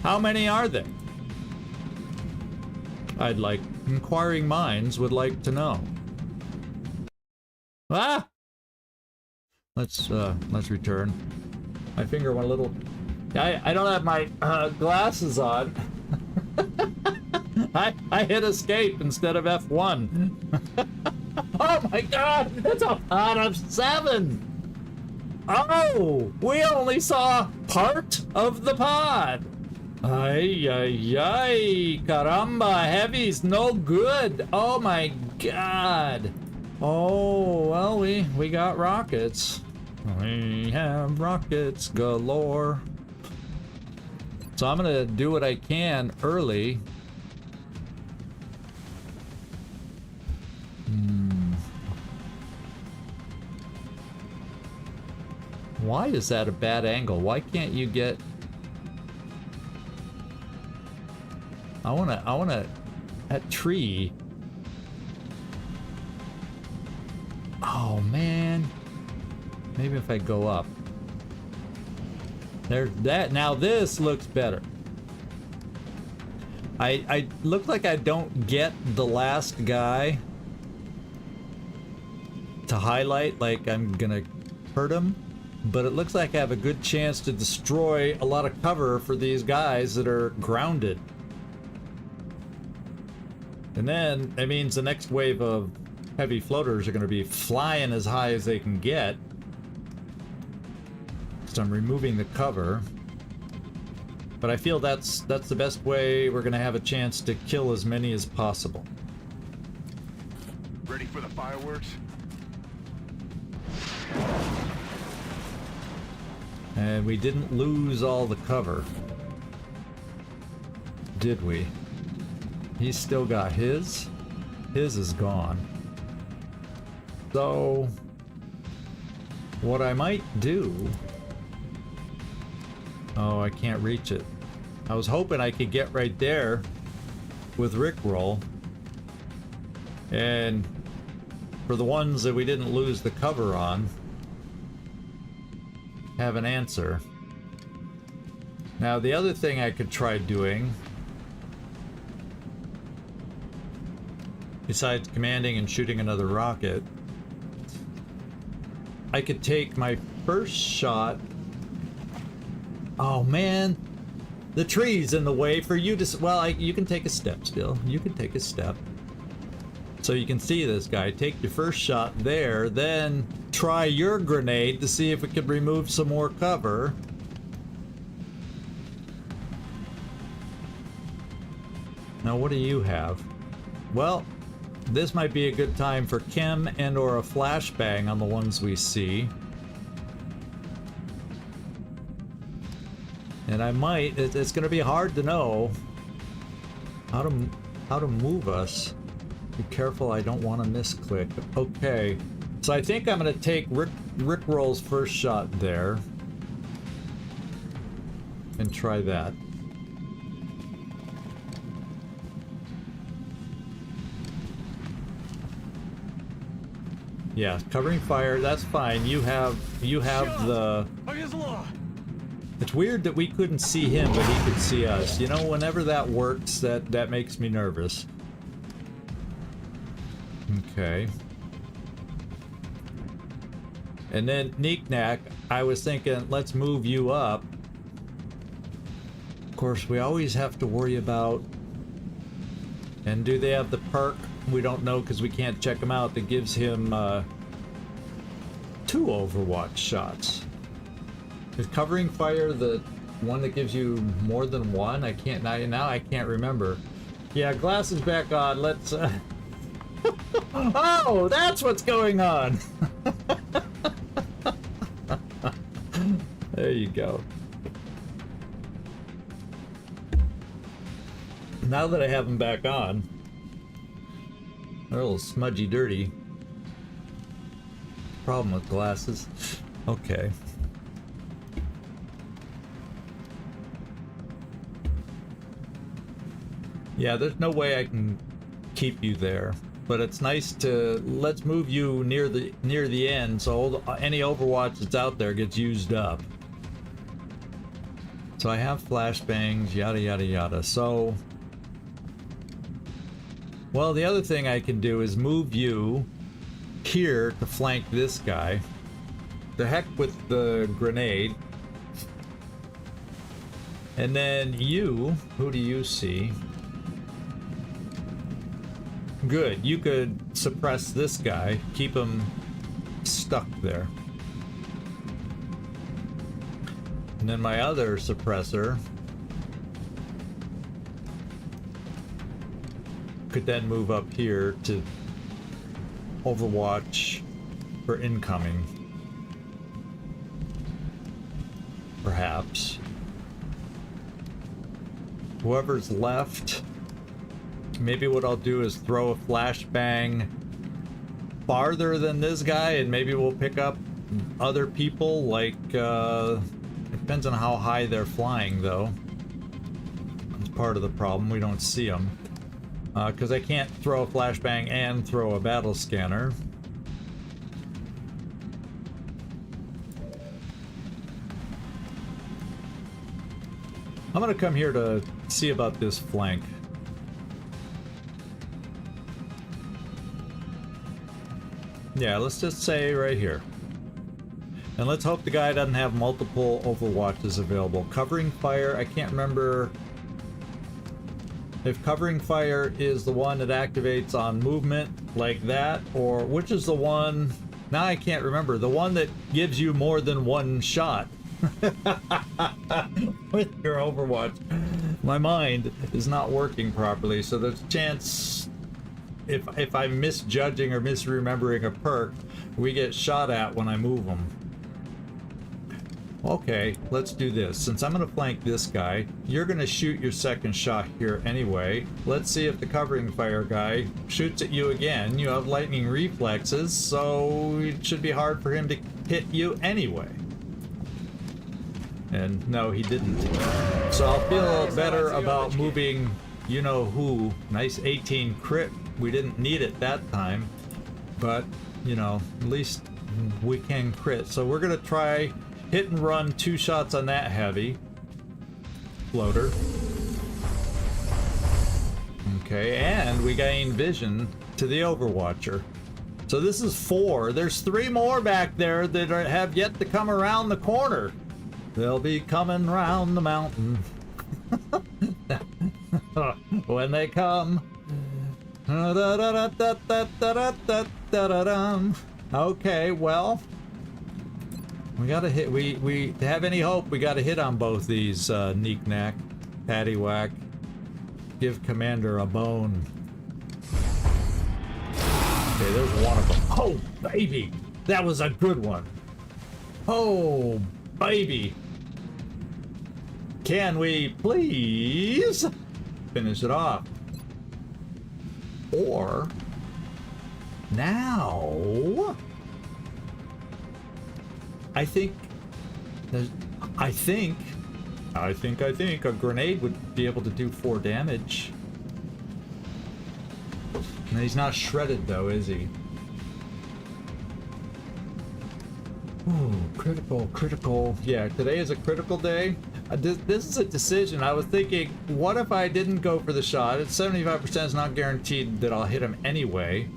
S1: how many are there? I'd like, inquiring minds would like to know. Ah! Let's return. My finger went a little... I don't have my glasses on. I hit escape instead of F1. Oh my god! It's a pod of 7! Oh! We only saw part of the pod! Ay, ay, ay! Caramba! Heavy's no good! Oh my god! Oh, well, we got rockets. We have rockets galore. So I'm gonna do what I can early. Why is that a bad angle? Why can't you get... I wanna... That tree... Oh, man. Maybe if I go up. There's that. Now this looks better. I look like I don't get the last guy to highlight, like I'm gonna hurt him, but it looks like I have a good chance to destroy a lot of cover for these guys that are grounded. And then it means the next wave of heavy floaters are going to be flying as high as they can get. So I'm removing the cover. But I feel that's the best way we're going to have a chance to kill as many as possible.
S3: Ready for the fireworks?
S1: And we didn't lose all the cover. Did we? He's still got his. His is gone. So, what I might do... Oh, I can't reach it. I was hoping I could get right there with Rickroll. And for the ones that we didn't lose the cover on, have an answer. Now, the other thing I could try doing, besides commanding and shooting another rocket, I could take my first shot. Oh man, the tree's in the way for you to... Well, you can take a step still. You can take a step. So you can see this guy. Take your first shot there, then try your grenade to see if it could remove some more cover. Now what do you have? Well, this might be a good time for chem and or a flashbang on the ones we see. And I might, it's going to be hard to know how to move us. Be careful, I don't want to misclick. Okay, so I think I'm going to take Rickroll's first shot there. can try that. Yeah, covering fire, that's fine. You have the... It's weird that we couldn't see him, but he could see us. You know, whenever that works, that makes me nervous. Okay. And then Knick-Knack, I was thinking, let's move you up. Of course, we always have to worry about... And do they have the perk? We don't know because we can't check him out. That gives him 2 Overwatch shots. Is covering fire the one that gives you more than 1? I can't now. I can't remember. Yeah, glasses back on. Let's. Oh, that's what's going on. There you go. Now that I have them back on. They're a little smudgy dirty. Problem with glasses. Okay. Yeah, there's no way I can keep you there. But it's nice to... Let's move you near the end so any Overwatch that's out there gets used up. So I have flashbangs, yada yada yada. So... Well, the other thing I can do is move you here to flank this guy. The heck with the grenade. And then you, who do you see? Good, you could suppress this guy, keep him stuck there. And then my other suppressor could then move up here to Overwatch for incoming. Perhaps. Whoever's left, maybe what I'll do is throw a flashbang farther than this guy, and maybe we'll pick up other people, like, it depends on how high they're flying, though. That's part of the problem, we don't see them. Because I can't throw a flashbang and throw a battle scanner. I'm gonna come here to see about this flank. Yeah, let's just say right here. And let's hope the guy doesn't have multiple Overwatches available. Covering fire, I can't remember if covering fire is the one that activates on movement like that, or which is the one, now I can't remember, the one that gives you more than 1 shot. With your Overwatch. My mind is not working properly, so there's a chance if I'm misjudging or misremembering a perk, we get shot at when I move them. Okay, let's do this. Since I'm going to flank this guy, you're going to shoot your second shot here anyway. Let's see if the covering fire guy shoots at you again. You have lightning reflexes, so it should be hard for him to hit you anyway. And no, he didn't. So I'll feel a little better about moving you-know-who. Nice 18 crit. We didn't need it that time. But, you know, at least we can crit. So we're going to try hit and run 2 shots on that heavy floater. Okay, and we gain vision to the Overwatcher. So this is 4. There's 3 more back there that have yet to come around the corner. They'll be coming round the mountain. When they come. Okay, well, we gotta hit. We to have any hope, we gotta hit on both these. Knick-Knack, Paddywhack. Give Commander a bone. Okay, there's one of them. Oh, baby, that was a good one. Oh, baby. Can we please finish it off? Or now, I think I think a grenade would be able to do 4 damage. And he's not shredded though, is he? Ooh, critical. Yeah, today is a critical day. This is a decision. I was thinking, what if I didn't go for the shot? It's 75% is not guaranteed that I'll hit him anyway.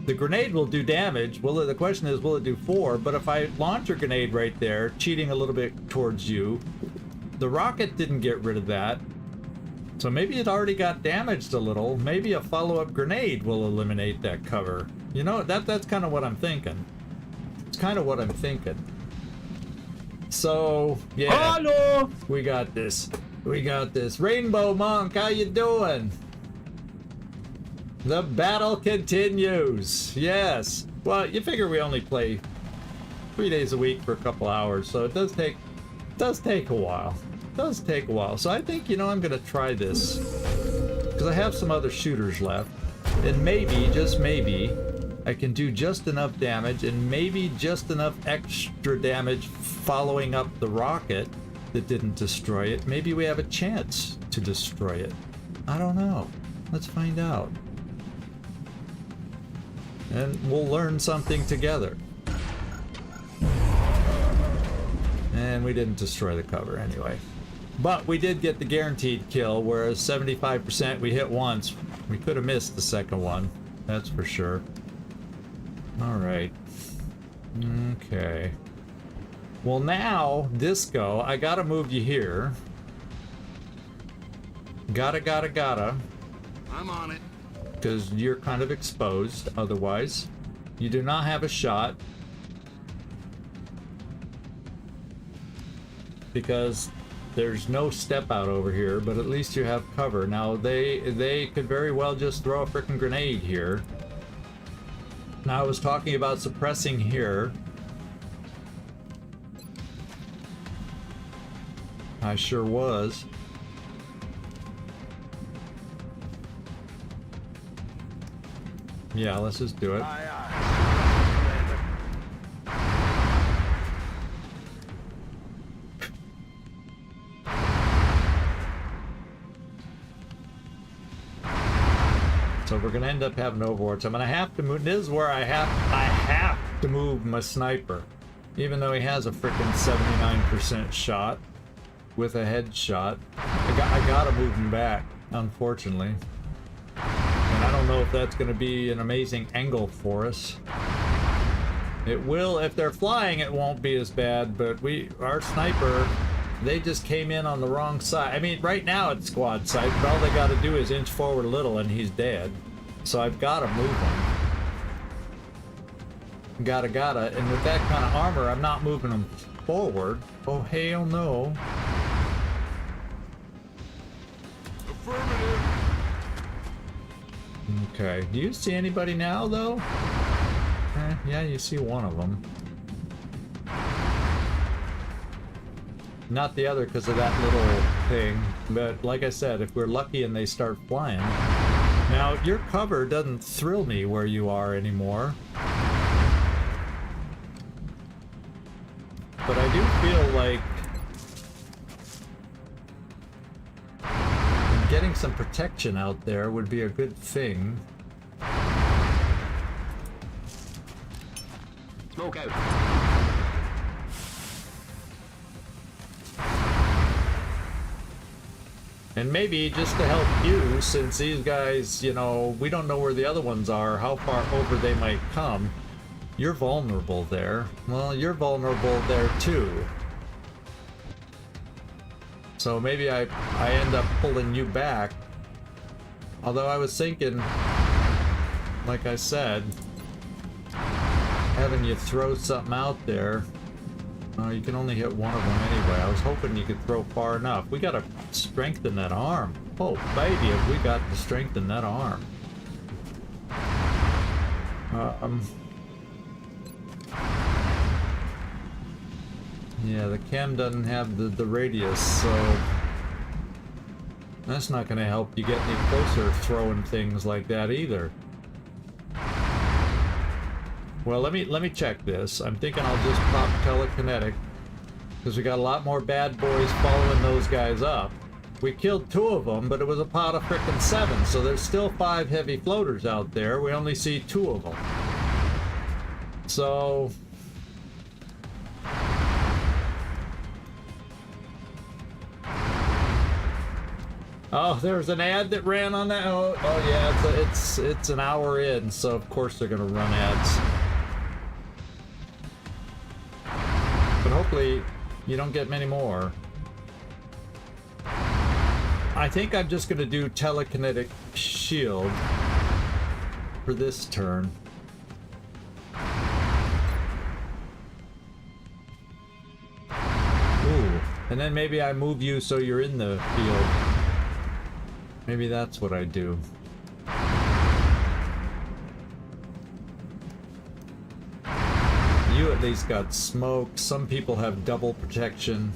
S1: The grenade will do damage. Well, the question is, will it do 4? But if I launch a grenade right there, cheating a little bit towards you, the rocket didn't get rid of that. So maybe it already got damaged a little. Maybe a follow-up grenade will eliminate that cover. You know, that's kind of what I'm thinking. It's kind of what I'm thinking. So, yeah.
S6: Hello!
S1: We got this. We got this. Rainbow Monk, how you doing? The battle continues. Yes. Well, you figure we only play 3 days a week for a couple hours, so it does take a while. It does take a while. So I think, you know, I'm gonna try this because I have some other shooters left, and maybe, just maybe, I can do just enough damage and maybe just enough extra damage following up the rocket that didn't destroy it. Maybe we have a chance to destroy it. I don't know. Let's find out. And we'll learn something together. And we didn't destroy the cover anyway. But we did get the guaranteed kill, whereas 75% we hit once. We could have missed the second one. That's for sure. Alright. Okay. Well now, Disco, I gotta move you here. Gotta.
S5: I'm on it.
S1: Because you're kind of exposed otherwise. You do not have a shot. Because there's no step out over here, but at least you have cover. Now they could very well just throw a frickin' grenade here. Now I was talking about suppressing here. I sure was. Yeah, let's just do it. So we're gonna end up having Overwatch. I'm gonna have to move. This is where I have to move my sniper, even though he has a freaking 79% shot with a headshot. I gotta move him back, unfortunately. And I don't know if that's gonna be an amazing angle for us. It will if they're flying. It won't be as bad, but our sniper. They just came in on the wrong side. I mean, right now it's squad sight, but all they got to do is inch forward a little and he's dead. So I've got to move him. Gotta. And with that kind of armor, I'm not moving him forward. Oh, hell no.
S5: Affirmative.
S1: Okay. Do you see anybody now, though? Yeah, you see one of them. Not the other because of that little thing, but like I said, if we're lucky and they start flying. Now, your cover doesn't thrill me where you are anymore. But I do feel like getting some protection out there would be a good thing.
S4: Smoke out.
S1: And maybe just to help you, since these guys, you know, we don't know where the other ones are, how far over they might come. You're vulnerable there. Well, you're vulnerable there too. So maybe I end up pulling you back. Although I was thinking, like I said, having you throw something out there. You can only hit one of them anyway. I was hoping you could throw far enough. We gotta strengthen that arm. Oh, baby, have we got to strengthen that arm. Yeah, the cam doesn't have the radius, so that's not gonna help you get any closer throwing things like that either. Well, let me check this. I'm thinking I'll just pop telekinetic, because we got a lot more bad boys following those guys up. We killed 2 of them, but it was a pot of frickin' 7, so there's still 5 heavy floaters out there. We only see 2 of them. So... oh, there's an ad that ran on that. Oh yeah, it's an hour in, so of course they're gonna run ads. But hopefully you don't get many more. I think I'm just gonna do telekinetic shield for this turn. Ooh, and then maybe I move you so you're in the field. Maybe that's what I do. You at least got smoke. Some people have double protection.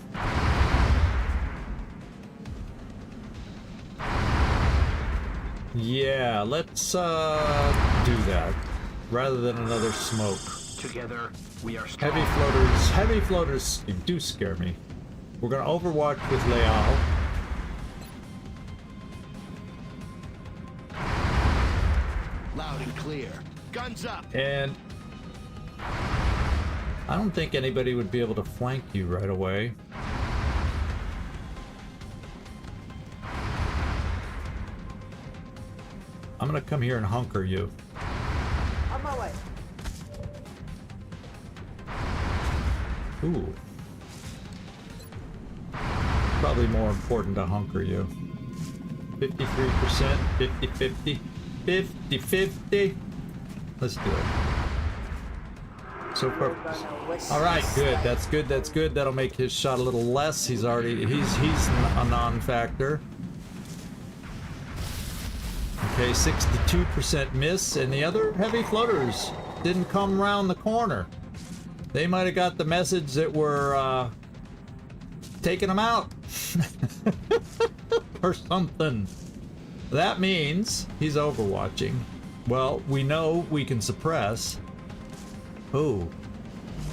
S1: Yeah, let's do that rather than another smoke.
S3: Together, we are strong.
S1: Heavy floaters do scare me. We're gonna Overwatch with Leal.
S3: Loud and clear. Guns up.
S1: And I don't think anybody would be able to flank you right away. I'm gonna come here and hunker you.
S5: On my way.
S1: Ooh. Probably more important to hunker you. 53%, 50-50, 50-50. Let's do it. So far. Alright, good. That's good, that's good. That'll make his shot a little less. He's a non-factor. Okay, 62% miss, and the other heavy floaters didn't come around the corner. They might have got the message that we're taking them out. Or something. That means he's overwatching. Well, we know we can suppress. Oh,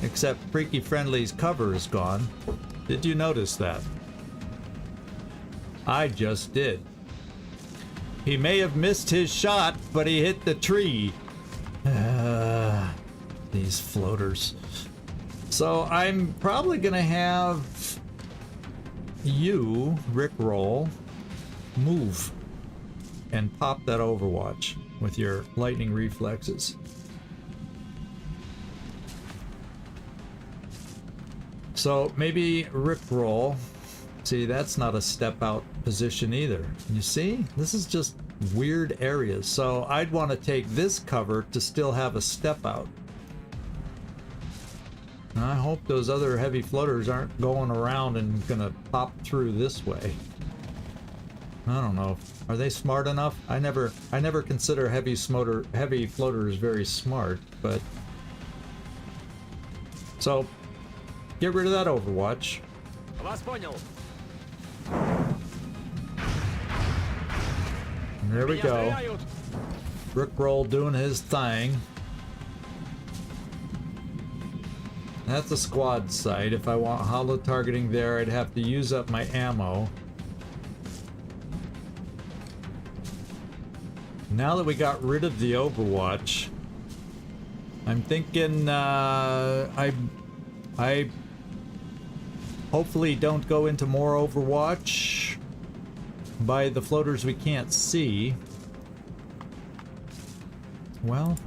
S1: except Freaky Friendly's cover is gone. Did you notice that? I just did. He may have missed his shot, but he hit the tree. These floaters. So I'm probably gonna have you, Rickroll, move and pop that Overwatch with your lightning reflexes. So maybe Rickroll. See, that's not a step out position either. You see? This is just weird areas. So I'd want to take this cover to still have a step out. And I hope those other heavy floaters aren't going around and gonna pop through this way. I don't know. Are they smart enough? I never consider heavy floaters very smart, but so get rid of that Overwatch. There we go. Rickroll doing his thing. That's a squad site. If I want hollow targeting there, I'd have to use up my ammo. Now that we got rid of the Overwatch, I'm thinking I hopefully don't go into more Overwatch by the floaters we can't see. Well,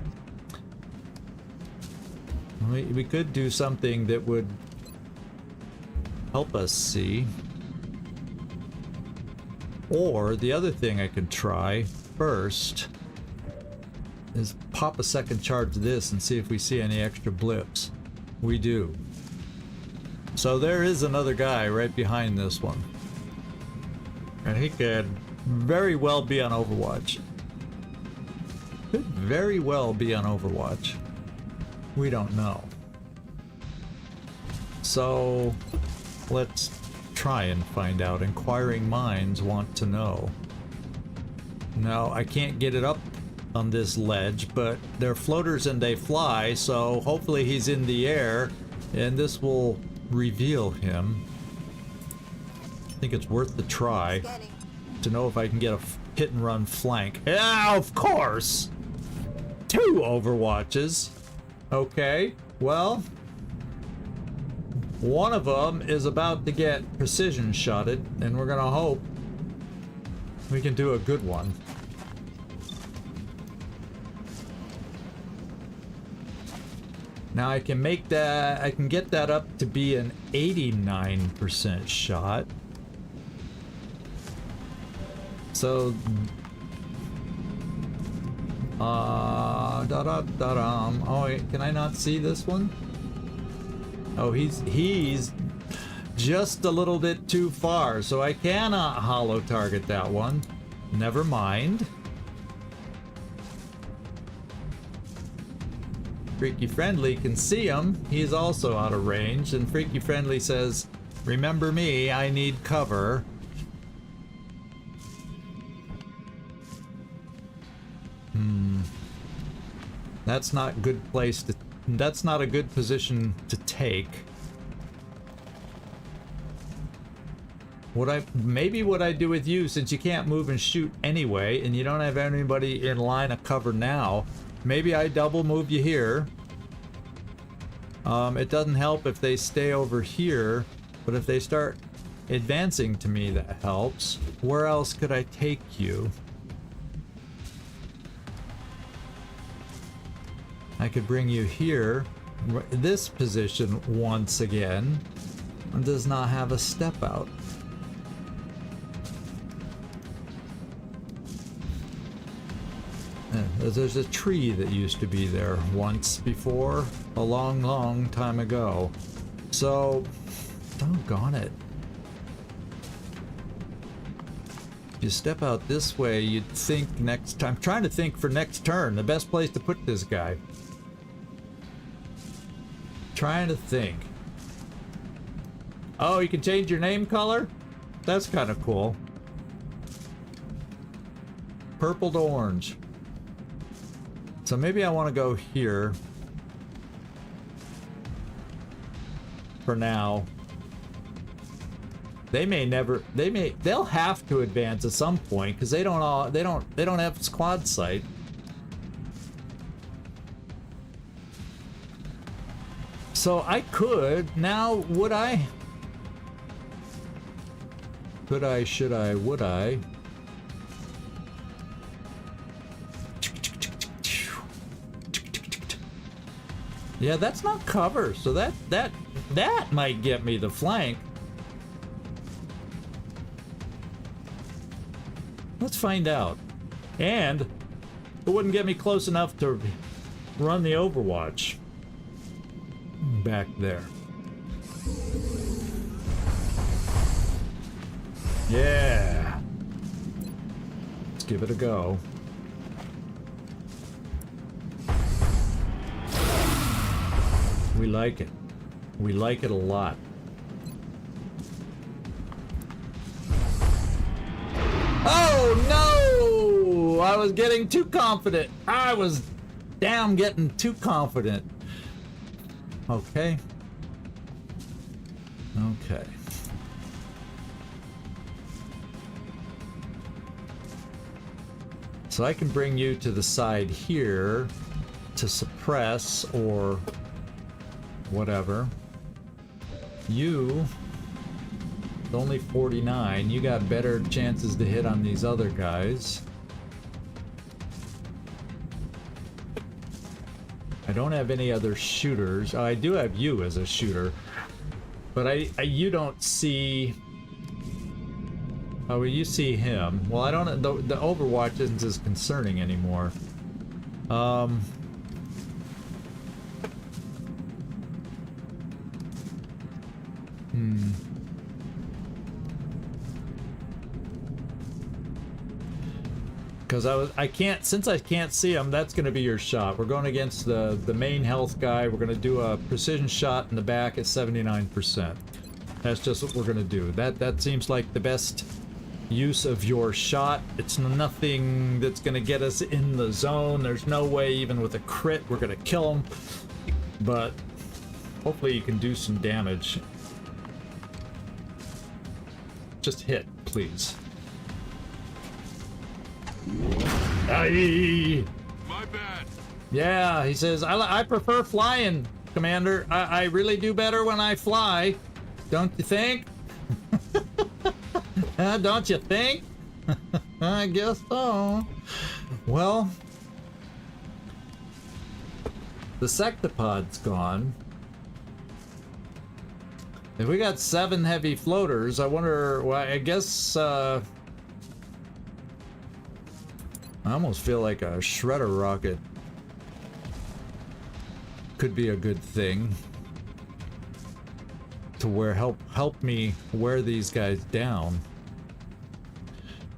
S1: we could do something that would help us see. Or the other thing I could try first is pop a second charge of this and see if we see any extra blips. We do. So there is another guy right behind this one. And he could very well be on Overwatch. Could very well be on Overwatch. We don't know. So let's try and find out. Inquiring minds want to know. Now I can't get it up on this ledge, but they're floaters and they fly, so hopefully he's in the air, and this will reveal him. I think it's worth the try to know if I can get a hit and run flank. Yeah, of course! 2 Overwatches. Okay, well, one of them is about to get precision shotted, and we're gonna hope we can do a good one. Now I can make that, I can get that up to be an 89% shot. So, oh wait, can I not see this one? Oh, he's just a little bit too far, so I cannot hollow target that one. Never mind. Freaky Friendly can see him. He's also out of range, and Freaky Friendly says, "Remember me, I need cover." That's not a good place to... That's not a good position to take. Maybe what I do with you, since you can't move and shoot anyway, and you don't have anybody in line of cover now, maybe I double move you here. It doesn't help if they stay over here, but if they start advancing to me, that helps. Where else could I take you? I could bring you here. This position once again does not have a step out. There's a tree that used to be there once before, a long, long time ago. So, doggone it. If you step out this way, you'd think next time. I'm trying to think for next turn, the best place to put this guy. Trying to think. Oh, you can change your name color? That's kind of cool. Purple to orange. So maybe I want to go here for now. They'll have to advance at some point because they don't have squad sight. So I could now. Would I? Could I? Should I? Would I? Yeah, that's not cover, so that might get me the flank. Let's find out. And it wouldn't get me close enough to run the Overwatch back there. Yeah. Let's give it a go. We like it. We like it a lot. Oh no! I was getting too confident. I was damn getting too confident. Okay. Okay. So I can bring you to the side here to suppress or whatever. You, only 49. You got better chances to hit on these other guys. I don't have any other shooters. Oh, I do have you as a shooter, but you don't see. Oh, well, you see him. Well, I don't. The Overwatch isn't as concerning anymore. Because since I can't see him, that's going to be your shot. We're going against the main health guy. We're going to do a precision shot in the back at 79%. That's just what we're going to do. That seems like the best use of your shot. It's nothing that's going to get us in the zone. There's no way, even with a crit, we're going to kill him. But hopefully you can do some damage. Just hit, please. Aye.
S3: My bad.
S1: Yeah, he says, I prefer flying, Commander. I really do better when I fly. Don't you think? Don't you think? I guess so. Well, the Sectopod's gone. If we got 7 heavy floaters, I wonder, well, I guess, I almost feel like a shredder rocket could be a good thing to help me wear these guys down.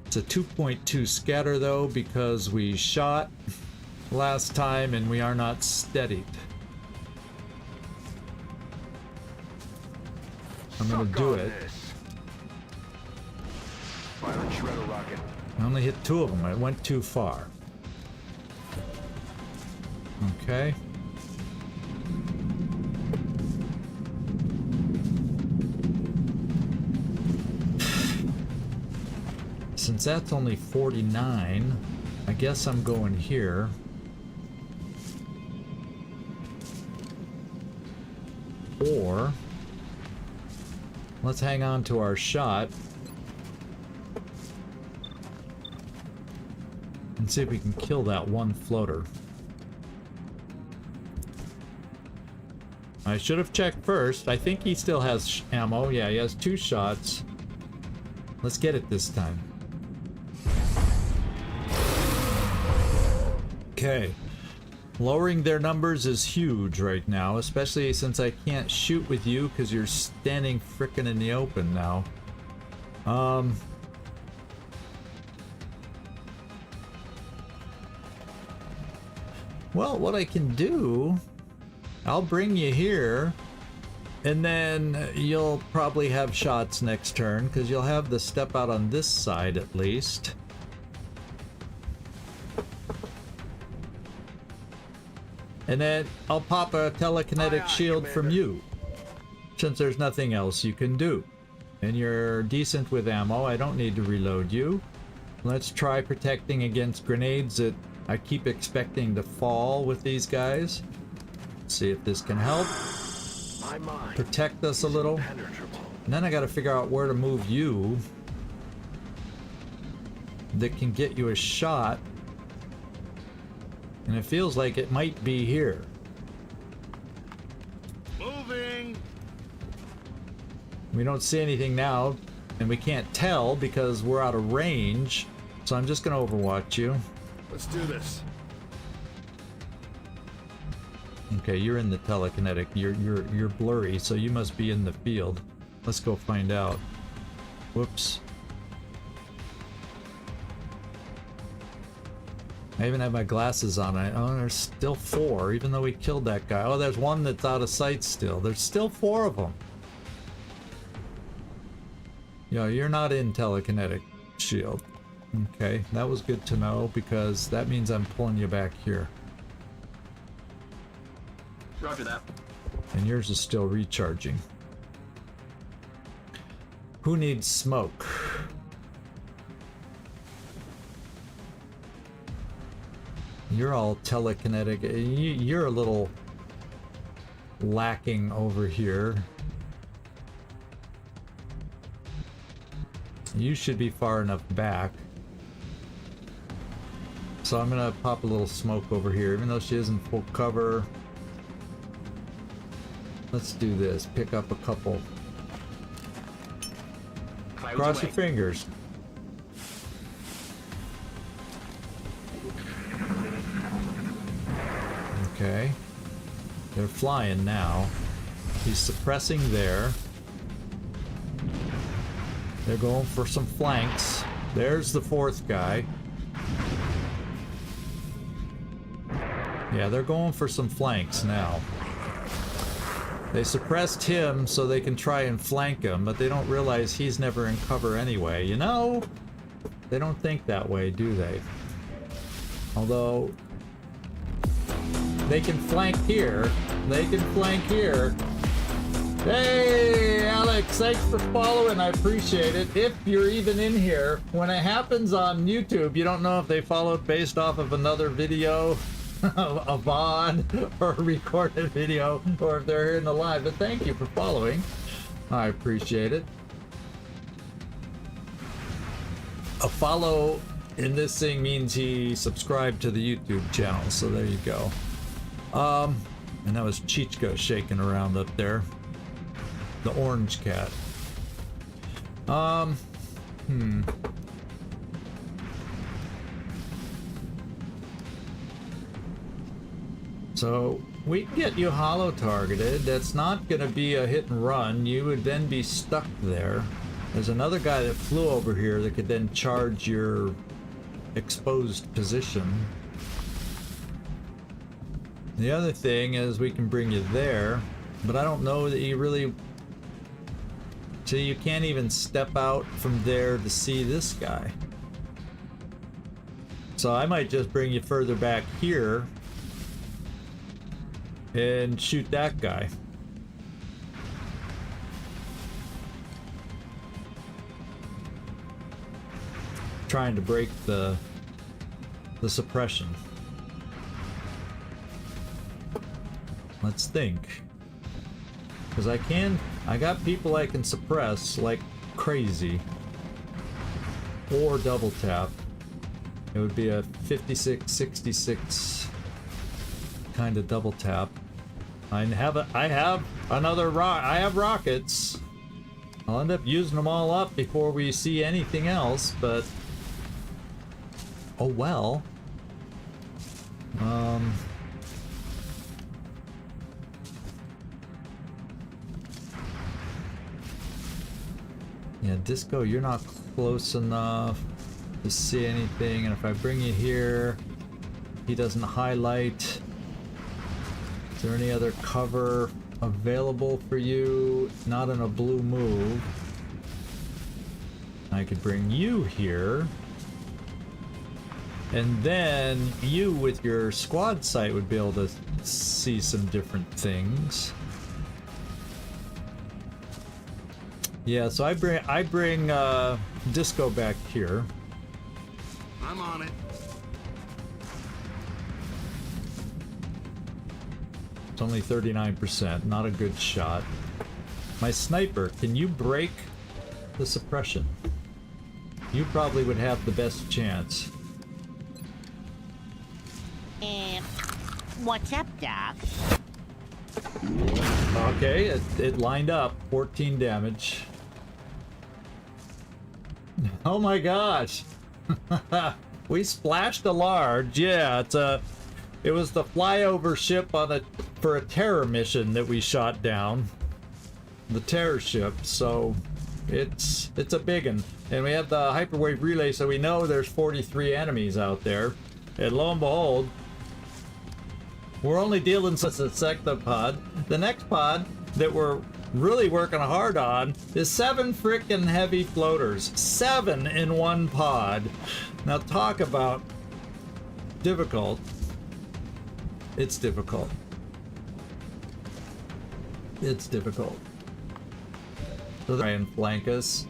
S1: It's a 2.2 scatter though, because we shot last time and we are not steadied. I'm gonna do it.
S4: Violent shredder rocket.
S1: I only hit 2 of them. I went too far. Okay. Since that's only 49, I guess I'm going here. Or let's hang on to our shot and see if we can kill that one floater. I should have checked first. I think he still has ammo. Yeah, he has 2 shots. Let's get it this time. Okay. Lowering their numbers is huge right now, especially since I can't shoot with you because you're standing frickin' in the open now. Well, what I can do, I'll bring you here, and then you'll probably have shots next turn because you'll have the step out on this side at least. And then I'll pop a telekinetic shield from you, since there's nothing else you can do. And you're decent with ammo, I don't need to reload you. Let's try protecting against grenades that I keep expecting to fall with these guys. See if this can help. Protect us a little. And then I gotta figure out where to move you that can get you a shot. And it feels like it might be here.
S3: Moving.
S1: We don't see anything now, and we can't tell because we're out of range. So I'm just gonna overwatch you.
S3: Let's do this.
S1: Okay, you're in the telekinetic. You're blurry, so you must be in the field. Let's go find out. Whoops. I even have my glasses on. Oh, there's still 4, even though we killed that guy. Oh, there's one that's out of sight still. There's still 4 of them. Yo, you're not in telekinetic shield. Okay, that was good to know because that means I'm pulling you back here.
S6: Roger that.
S1: And yours is still recharging. Who needs smoke? You're all telekinetic. You're a little lacking over here. You should be far enough back. So I'm gonna pop a little smoke over here, even though she isn't full cover. Let's do this. Pick up a couple. Cross your fingers. Okay. They're flying now. He's suppressing there. They're going for some flanks. There's the 4th guy. Yeah, they're going for some flanks now. They suppressed him so they can try and flank him, but they don't realize he's never in cover anyway. You know? They don't think that way, do they? Although they can flank here. They can flank here. Hey, Alex, thanks for following. I appreciate it. If you're even in here, when it happens on YouTube, you don't know if they followed based off of another video, a VOD, or a recorded video, or if they're here in the live. But thank you for following. I appreciate it. A follow in this thing means he subscribed to the YouTube channel, so there you go. And that was Chichko shaking around up there. The orange cat. So we can get you hollow targeted. That's not going to be a hit and run. You would then be stuck there. There's another guy that flew over here that could then charge your exposed position. The other thing is we can bring you there, but I don't know that you really... So you can't even step out from there to see this guy. So I might just bring you further back here and shoot that guy. Trying to break the suppression. Let's think. Because I got people I can suppress like crazy. Or double tap. It would be a 56, 66 kind of double tap. I have rockets. I'll end up using them all up before we see anything else, but oh well. Yeah, Disco, you're not close enough to see anything, and if I bring you here, he doesn't highlight. Is there any other cover available for you? Not in a blue move. I could bring you here. And then you with your squad sight would be able to see some different things. Yeah, so I bring Disco back here.
S3: I'm on it.
S1: It's only 39%, not a good shot. My sniper, can you break the suppression? You probably would have the best chance.
S2: What's up, Doc?
S1: Okay, it lined up. 14 damage. Oh my gosh! We splashed a large. Yeah, it was the flyover ship for a terror mission that we shot down. The terror ship. So it's a big one. And we have the Hyperwave Relay, so we know there's 43 enemies out there. And lo and behold, we're only dealing with a Sectopod. The next pod that we're really working hard on is 7 frickin' heavy floaters. 7 in one pod. Now talk about difficult. It's difficult. It's difficult. So try and flank us.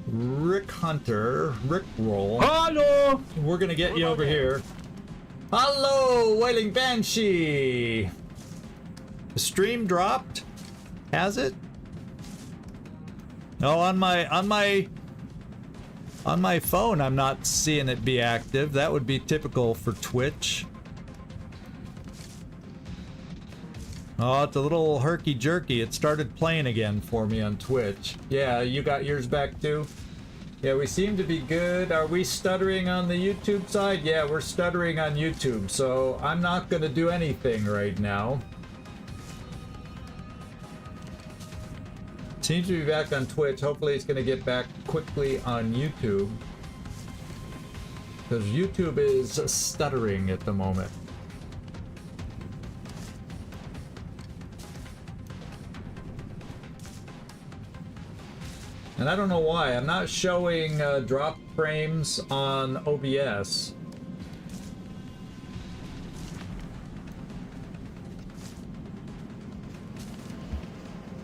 S1: Rick Hunter, Rick Roll.
S3: Hello!
S1: We're gonna get you over here. Hello, Wailing Banshee! The stream dropped? Has it? No, on my phone I'm not seeing it be active. That would be typical for Twitch. Oh, it's a little herky-jerky. It started playing again for me on Twitch. Yeah, you got yours back too? Yeah, we seem to be good. Are we stuttering on the YouTube side? Yeah, we're stuttering on YouTube, so I'm not gonna do anything right now. Seems to be back on Twitch. Hopefully it's gonna get back quickly on YouTube. Because YouTube is stuttering at the moment. And I don't know why. I'm not showing drop frames on OBS.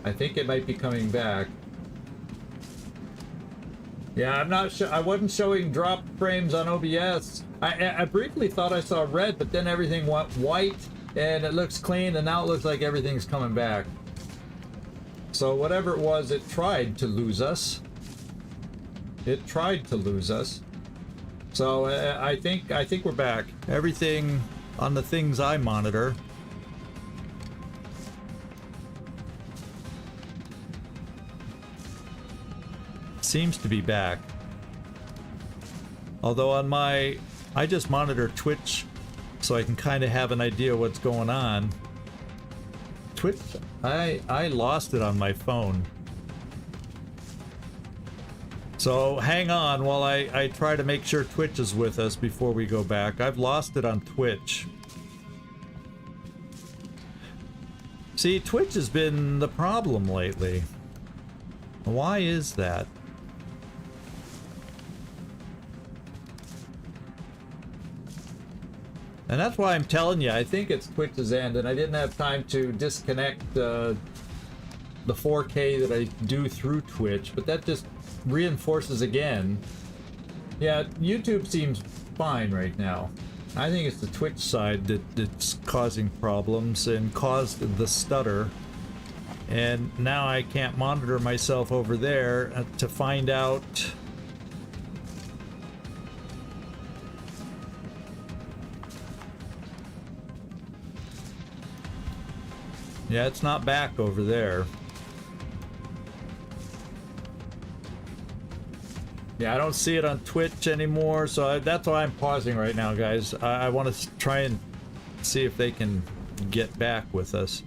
S1: I think it might be coming back. Yeah, I'm not sure. I wasn't showing drop frames on OBS. I briefly thought I saw red, but then everything went white and it looks clean, and now it looks like everything's coming back. So whatever it was, it tried to lose us. It tried to lose us. So I think we're back. Everything on the things I monitor seems to be back. Although on my, I just monitor Twitch so I can kind of have an idea what's going on. Twitch, I lost it on my phone. So hang on while I try to make sure Twitch is with us before we go back. I've lost it on Twitch. See, Twitch has been the problem lately. Why is that? And that's why I'm telling you, I think it's Twitch's end, and I didn't have time to disconnect the 4K that I do through Twitch, but that just reinforces again. Yeah, YouTube seems fine right now. I think it's the Twitch side that's causing problems and caused the stutter. And now I can't monitor myself over there to find out. Yeah, it's not back over there. Yeah, I don't see it on Twitch anymore, so that's why I'm pausing right now, guys. I want to try and see if they can get back with us.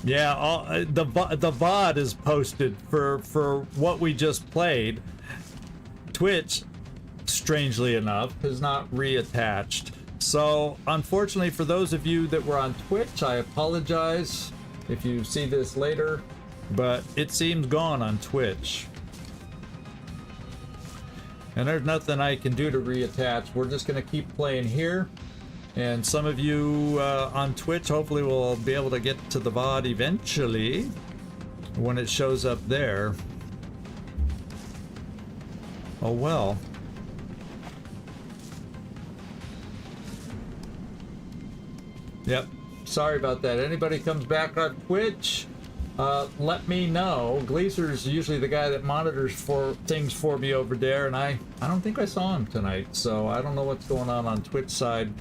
S1: Yeah, the VOD is posted for what we just played. Twitch, strangely enough, is not reattached. So, unfortunately, for those of you that were on Twitch, I apologize if you see this later, but it seems gone on Twitch. And there's nothing I can do to reattach. We're just going to keep playing here. And some of you on Twitch hopefully will be able to get to the VOD eventually when it shows up there. Oh well. Yep, sorry about that. Anybody comes back on Twitch, let me know. Gleaser's usually the guy that monitors for things for me over there, and I don't think I saw him tonight, so I don't know what's going on Twitch side.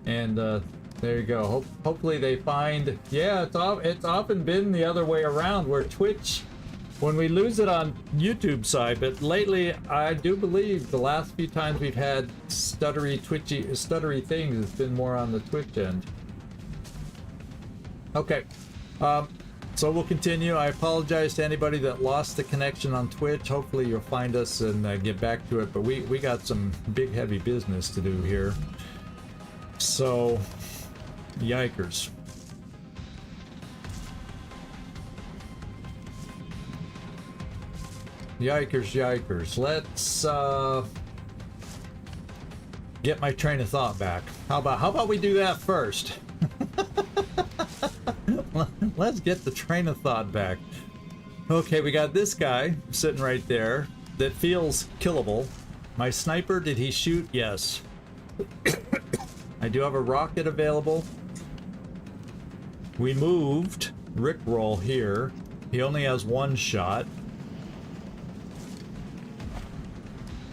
S1: And there you go. Hopefully they find. Yeah, it's often been the other way around, where Twitch, when we lose it on YouTube side, but lately I do believe the last few times we've had stuttery things, it's been more on the Twitch end. Okay, so we'll continue. I apologize to anybody that lost the connection on Twitch. Hopefully you'll find us and get back to it, but we got some big heavy business to do here. So, yikers. Yikers. Let's get my train of thought back. How about we do that first? Let's get the train of thought back. Okay, we got this guy sitting right there that feels killable. My sniper, did he shoot? Yes. I do have a rocket available. We moved Rickroll here. He only has one shot.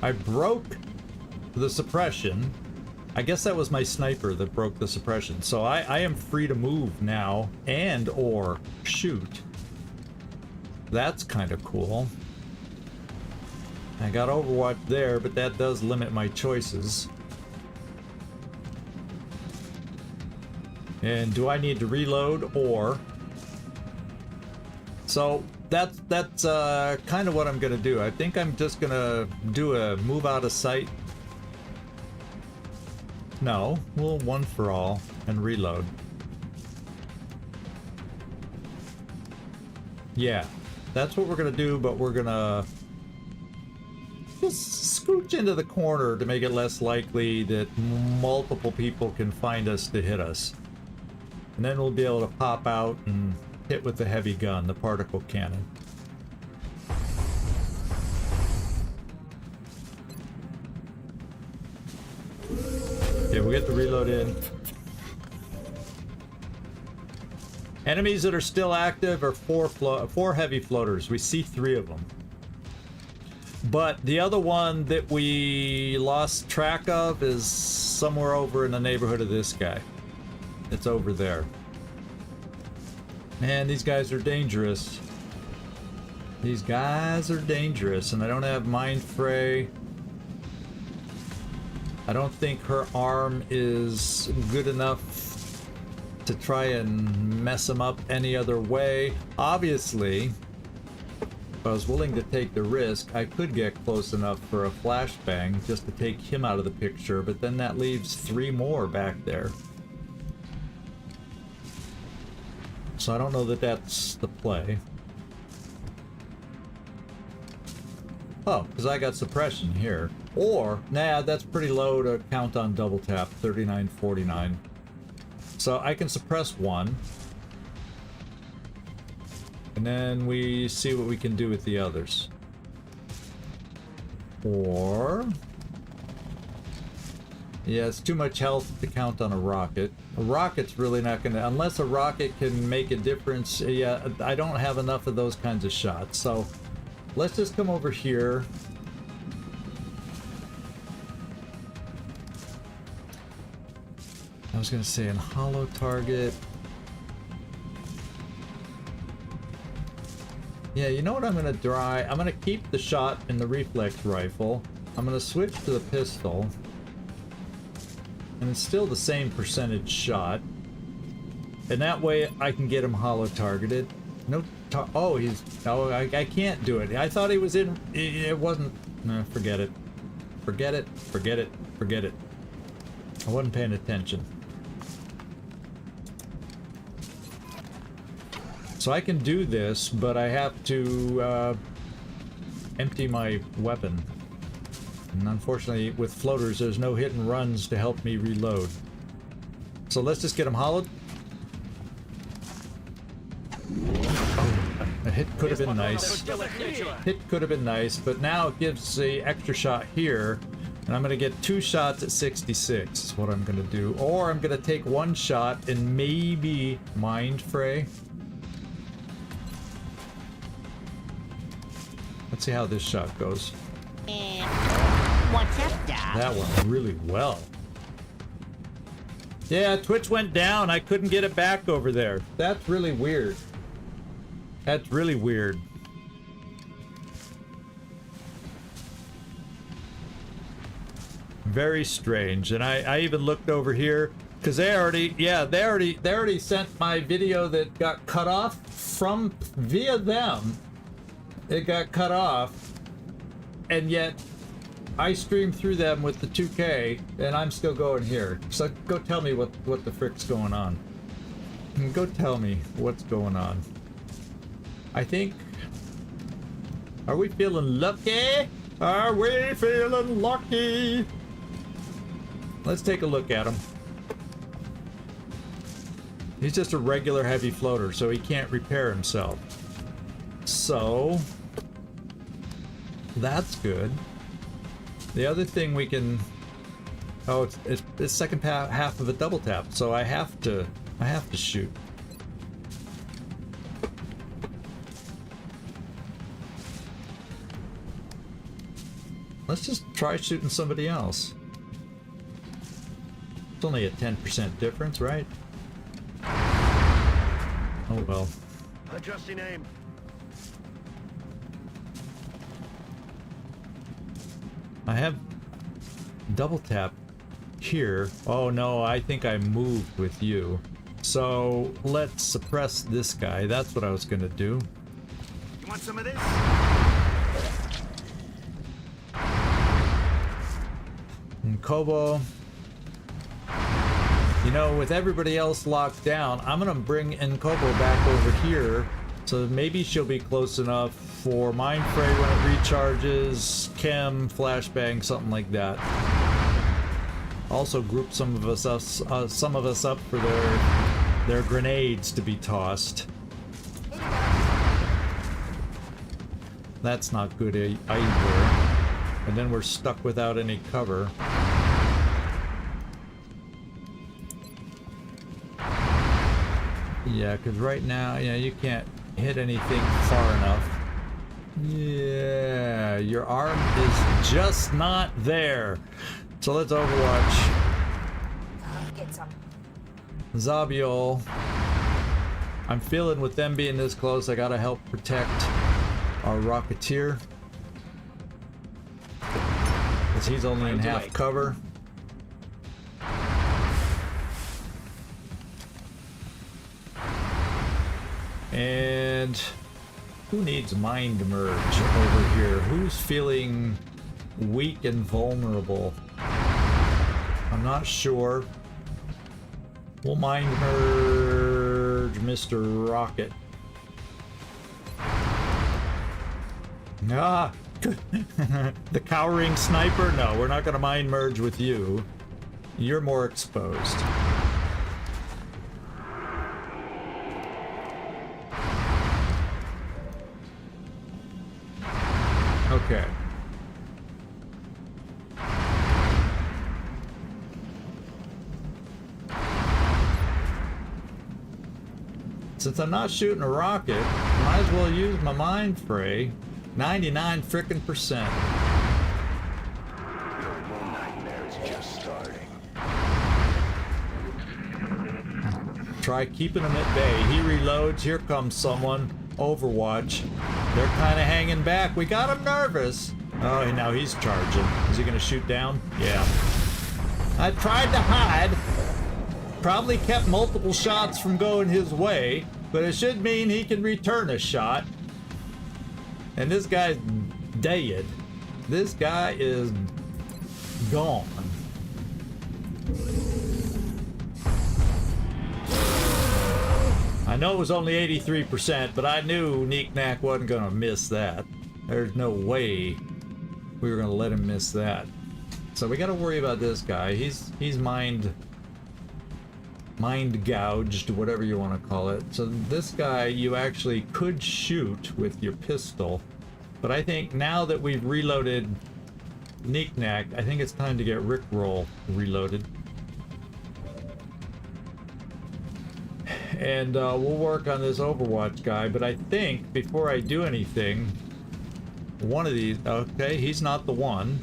S1: I broke the suppression. I guess that was my sniper that broke the suppression. So I am free to move now and or shoot. That's kind of cool. I got Overwatch there, but that does limit my choices. And do I need to reload or? So that's kind of what I'm gonna do. I think I'm just gonna do a move out of sight. No, we'll one for all and reload. Yeah, that's what we're gonna do, but we're gonna just scooch into the corner to make it less likely that multiple people can find us to hit us. And then we'll be able to pop out and hit with the heavy gun, the particle cannon. Okay, we'll get the reload in. Enemies that are still active are four heavy floaters. We see 3 of them. But the other one that we lost track of is somewhere over in the neighborhood of this guy. It's over there. Man, these guys are dangerous. These guys are dangerous, and I don't have Mind Fray. I don't think her arm is good enough to try and mess him up any other way. Obviously, if I was willing to take the risk, I could get close enough for a flashbang just to take him out of the picture, but then that leaves 3 more back there. So I don't know that that's the play. Oh, because I got suppression here. Or, nah, that's pretty low to count on double tap, 3949. So I can suppress 1. And then we see what we can do with the others. Or... yeah, it's too much health to count on a rocket. A rocket's really not gonna... unless a rocket can make a difference, yeah, I don't have enough of those kinds of shots. So let's just come over here. I was gonna say in hollow target. Yeah, you know what I'm gonna try? I'm gonna keep the shot in the reflex rifle. I'm gonna switch to the pistol. And it's still the same percentage shot. And that way I can get him hollow targeted. No oh, he's... oh, I can't do it. I thought he was in... it wasn't... no, forget it. Forget it. Forget it. Forget it. I wasn't paying attention. So I can do this, but I have to empty my weapon. And unfortunately, with floaters, there's no hit and runs to help me reload. So let's just get him hollowed. A hit could have been nice. Hit could have been nice, but now it gives the extra shot here. And I'm going to get 2 shots at 66 is what I'm going to do. Or I'm going to take 1 shot and maybe Mind Fray. Let's see how this shot goes.
S2: What's up, Doc?
S1: That went really well. Yeah, Twitch went down. I couldn't get it back over there. That's really weird. That's really weird. Very strange. And I even looked over here because they already sent my video that got cut off from via them. It got cut off, and yet I streamed through them with the 2K, and I'm still going here. So go tell me what the frick's going on. Go tell me what's going on. I think... are we feeling lucky? Are we feeling lucky? Let's take a look at him. He's just a regular heavy floater, so he can't repair himself. So... that's good. The other thing we can... oh, it's second half of a double tap, so I have to shoot. Let's just try shooting somebody else. It's only a 10% difference, right? Oh well.
S3: Adjusting aim.
S1: I have double tap here. Oh no, I think I moved with you. So let's suppress this guy. That's what I was gonna do.
S3: You want some of this?
S1: And Kobo. You know, with everybody else locked down, I'm gonna bring Nkobo back over here, so maybe she'll be close enough for Mind Fray when it recharges, Chem, Flashbang, something like that. Also group some of us up for their grenades to be tossed. That's not good either. And then we're stuck without any cover. Yeah, because right now, yeah, you can't hit anything far enough. Yeah, your arm is just not there. So let's Overwatch.
S5: Get some.
S1: Zabiol. I'm feeling with them being this close, I gotta help protect our Rocketeer. Because he's only in half cover. And who needs Mind Merge over here? Who's feeling weak and vulnerable? I'm not sure. We'll Mind Merge Mr. Rocket. Ah! The cowering sniper? No, we're not gonna Mind Merge with you. You're more exposed. Okay. Since I'm not shooting a rocket, might as well use my Mind Fray. 99 frickin%.
S4: Your little nightmare is just starting.
S1: Try keeping him at bay. He reloads. Here comes someone. Overwatch. They're kind of hanging back. We got him nervous. Oh, now he's charging. Is he going to shoot down? Yeah. I tried to hide. Probably kept multiple shots from going his way, but it should mean he can return a shot. And this guy's dead. This guy is gone. I know it was only 83%, but I knew Neek Nack wasn't gonna miss that. There's no way we were gonna let him miss that. So we gotta worry about this guy. He's mind gouged, whatever you want to call it. So this guy you actually could shoot with your pistol, but I think now that we've reloaded Neek Nack, I think it's time to get Rickroll reloaded. And we'll work on this Overwatch guy, but I think before I do anything, one of these, okay, he's not the one.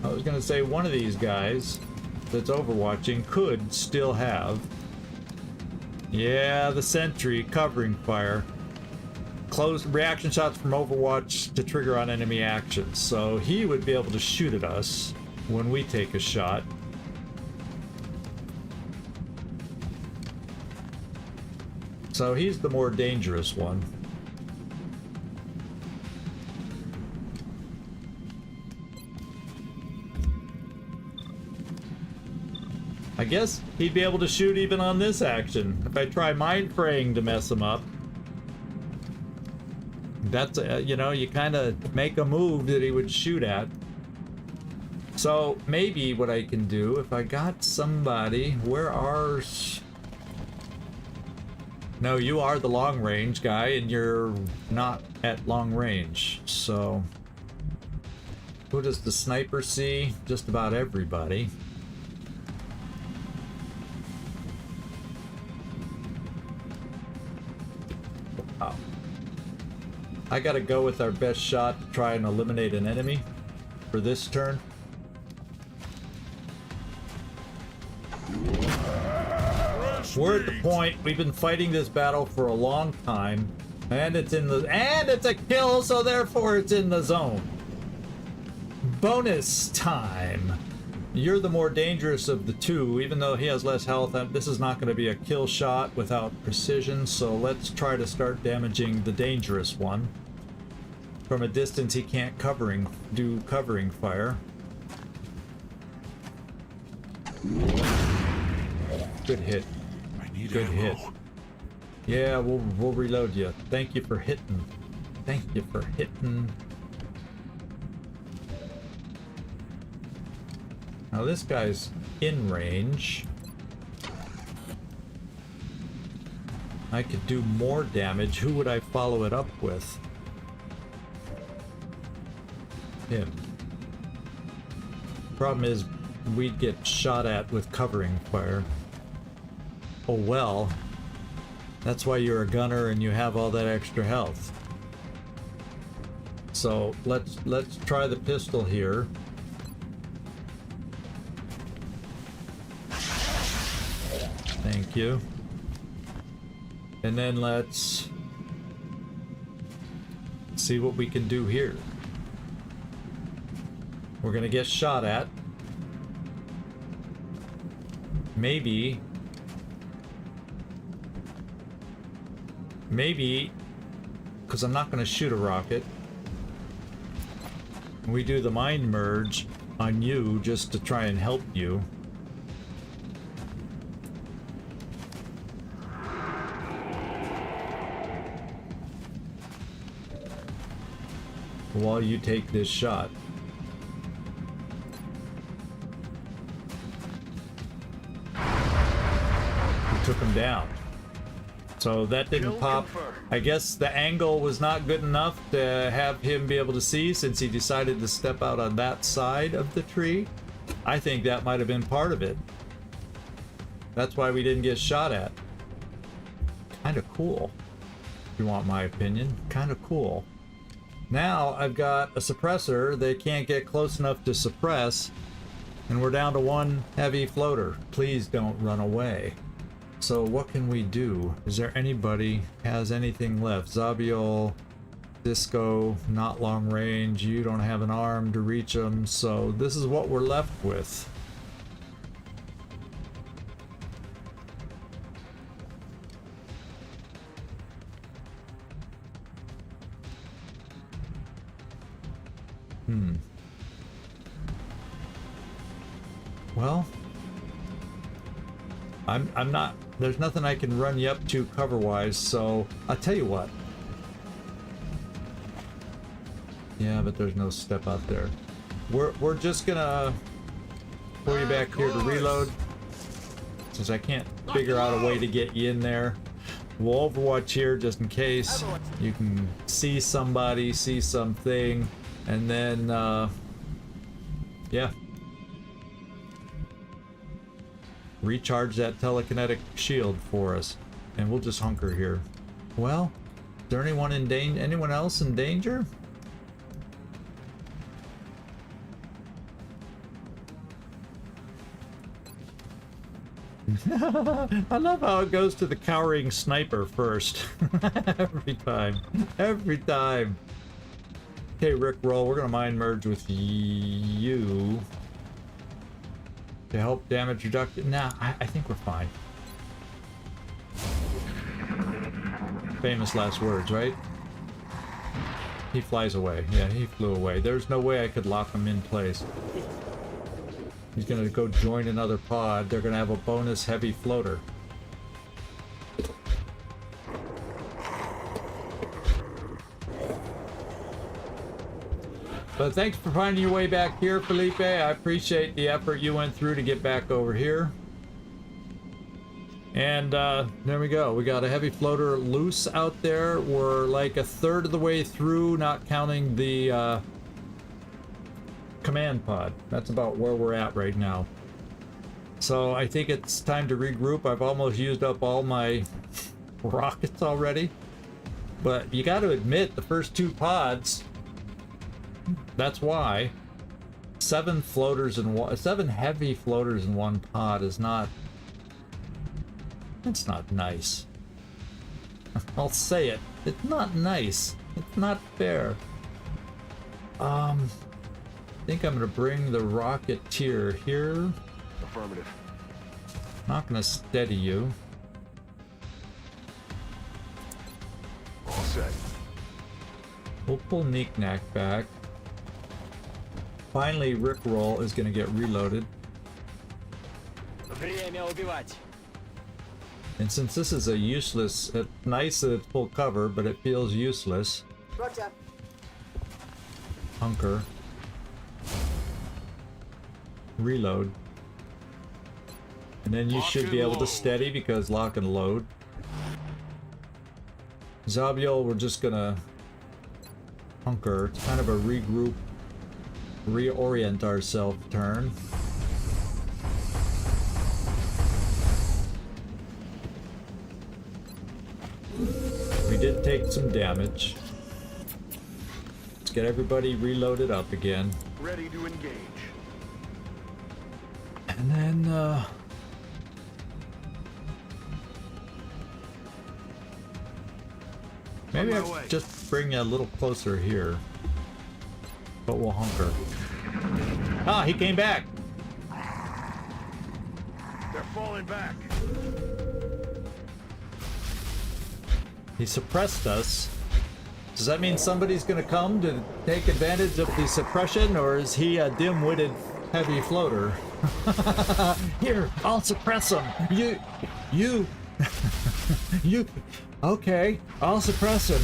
S1: I was gonna say one of these guys that's overwatching could still have, yeah, the sentry covering fire. Close reaction shots from Overwatch to trigger on enemy actions. So he would be able to shoot at us when we take a shot. So he's the more dangerous one. I guess he'd be able to shoot even on this action if I try Mind Fraying to mess him up. That's, you know, you kind of make a move that he would shoot at. So maybe what I can do, if I got somebody, where are... No, you are the long range guy and you're not at long range. So who does the sniper see? Just about everybody. Wow. I gotta go with our best shot to try and eliminate an enemy for this turn. We're at the point, we've been fighting this battle for a long time, and it's a kill, so therefore it's in the zone. Bonus time. You're the more dangerous of the two, even though he has less health. This is not going to be a kill shot without precision, so let's try to start damaging the dangerous one. From a distance he can't do covering fire. Good hit.
S6: I need
S1: Good
S6: ammo.
S1: hit. Yeah, we'll reload you. Thank you for hitting. Thank you for hitting. Now this guy's in range. I could do more damage. Who would I follow it up with? Him. Problem is, we'd get shot at with covering fire. Oh well. That's why you're a gunner and you have all that extra health. So let's try the pistol here. Thank you. And then let's see what we can do here. We're gonna get shot at. Maybe, because I'm not gonna shoot a rocket, we do the mind merge on you just to try and help you. While you take this shot. We took him down. So that didn't
S3: Kill
S1: pop.
S3: confirmed.
S1: I guess the angle was not good enough to have him be able to see since he decided to step out on that side of the tree. I think that might have been part of it. That's why we didn't get shot at. Kind of cool. If you want my opinion. Kind of cool. Now I've got a suppressor they can't get close enough to suppress, and we're down to one heavy floater. Please don't run away. So what can we do? Is there anybody has anything left? Zabiol, Disco, not long range. You don't have an arm to reach them, so this is what we're left with. Well, I'm not, there's nothing I can run you up to cover-wise, so I'll tell you what. Yeah, but there's no step out there. We're just gonna pull you back here to reload, since I can't figure out a way to get you in there. We'll Overwatch here just in case. You can see somebody, see something, and then, yeah. Recharge that telekinetic shield for us, and we'll just hunker here. Well, is there anyone in danger? Anyone else in danger? I love how it goes to the cowering sniper first. Every time. Every time. Okay, Rick Roll, we're gonna mind merge with you. To help damage reduction. Nah, I think we're fine. Famous last words, right? He flies away. Yeah, he flew away. There's no way I could lock him in place. He's gonna go join another pod. They're gonna have a bonus heavy floater. But thanks for finding your way back here, Felipe. I appreciate the effort you went through to get back over here. And there we go. We got a heavy floater loose out there. We're like a third of the way through, not counting the command pod. That's about where we're at right now. So I think it's time to regroup. I've almost used up all my rockets already. But you got to admit, the first two pods... That's why 7 heavy floaters in one pod is not. It's not nice. I'll say it. It's not nice. It's not fair. I think I'm gonna bring the Rocketeer here.
S3: Affirmative.
S1: Not gonna steady you.
S3: All set.
S1: We'll pull Knick-Knack back. Finally, Rickroll is going to get reloaded.
S7: Время убивать.
S1: And since this is a useless, it's nice that it's full cover, but it feels useless.
S5: Roger.
S1: Hunker. Reload. And then you should be able to steady because lock and load. Zabiel, we're just gonna hunker. It's kind of a regroup, reorient ourselves turn. We did take some damage. Let's get everybody reloaded up again.
S3: Ready to engage.
S1: And then, maybe I'll just bring you a little closer here. But we'll hunker. Ah, he came back!
S3: They're falling back.
S1: He suppressed us. Does that mean somebody's gonna come to take advantage of the suppression, or is he a dim-witted heavy floater? Here, I'll suppress him. You. Okay, I'll suppress him.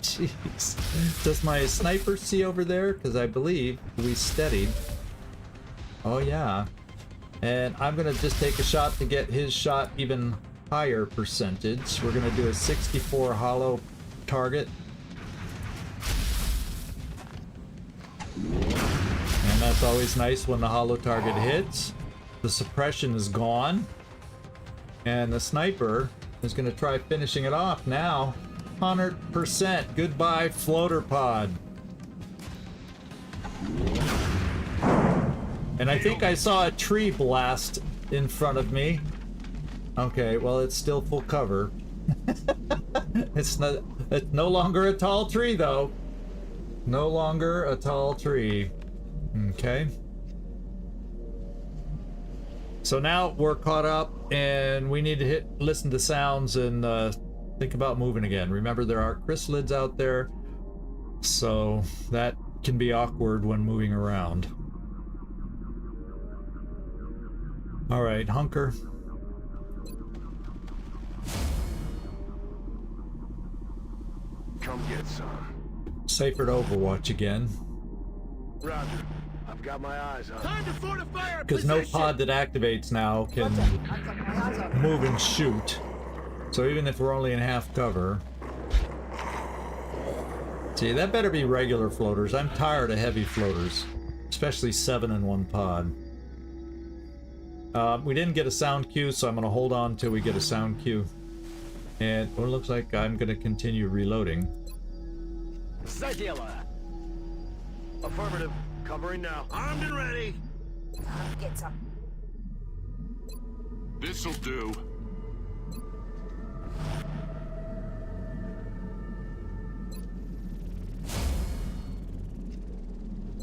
S1: Jeez. Does my sniper see over there? Because I believe we steadied. Oh yeah. And I'm gonna just take a shot to get his shot even higher percentage. We're gonna do a 64 hollow target. And that's always nice when the hollow target hits. The suppression is gone. And the sniper is gonna try finishing it off now. 100%. Goodbye, floater pod. And I think I saw a tree blast in front of me. Okay, well, it's still full cover. It's no longer a tall tree, though. No longer a tall tree. Okay. So now we're caught up, and we need to listen to sounds and think about moving again. Remember, there are Chryssalids out there, so that can be awkward when moving around. All right, hunker.
S3: Come get some.
S1: Safer to Overwatch again.
S3: Roger. I've got my eyes on. Time to fortify our
S1: Because no pod that activates now can move and shoot. So even if we're only in half cover. See, that better be regular floaters. I'm tired of heavy floaters. Especially 7 in 1 pod. We didn't get a sound cue, so I'm going to hold on till we get a sound cue. And it looks like I'm going to continue reloading.
S3: Affirmative. Covering now. Armed and ready.
S5: Get some.
S3: This'll do.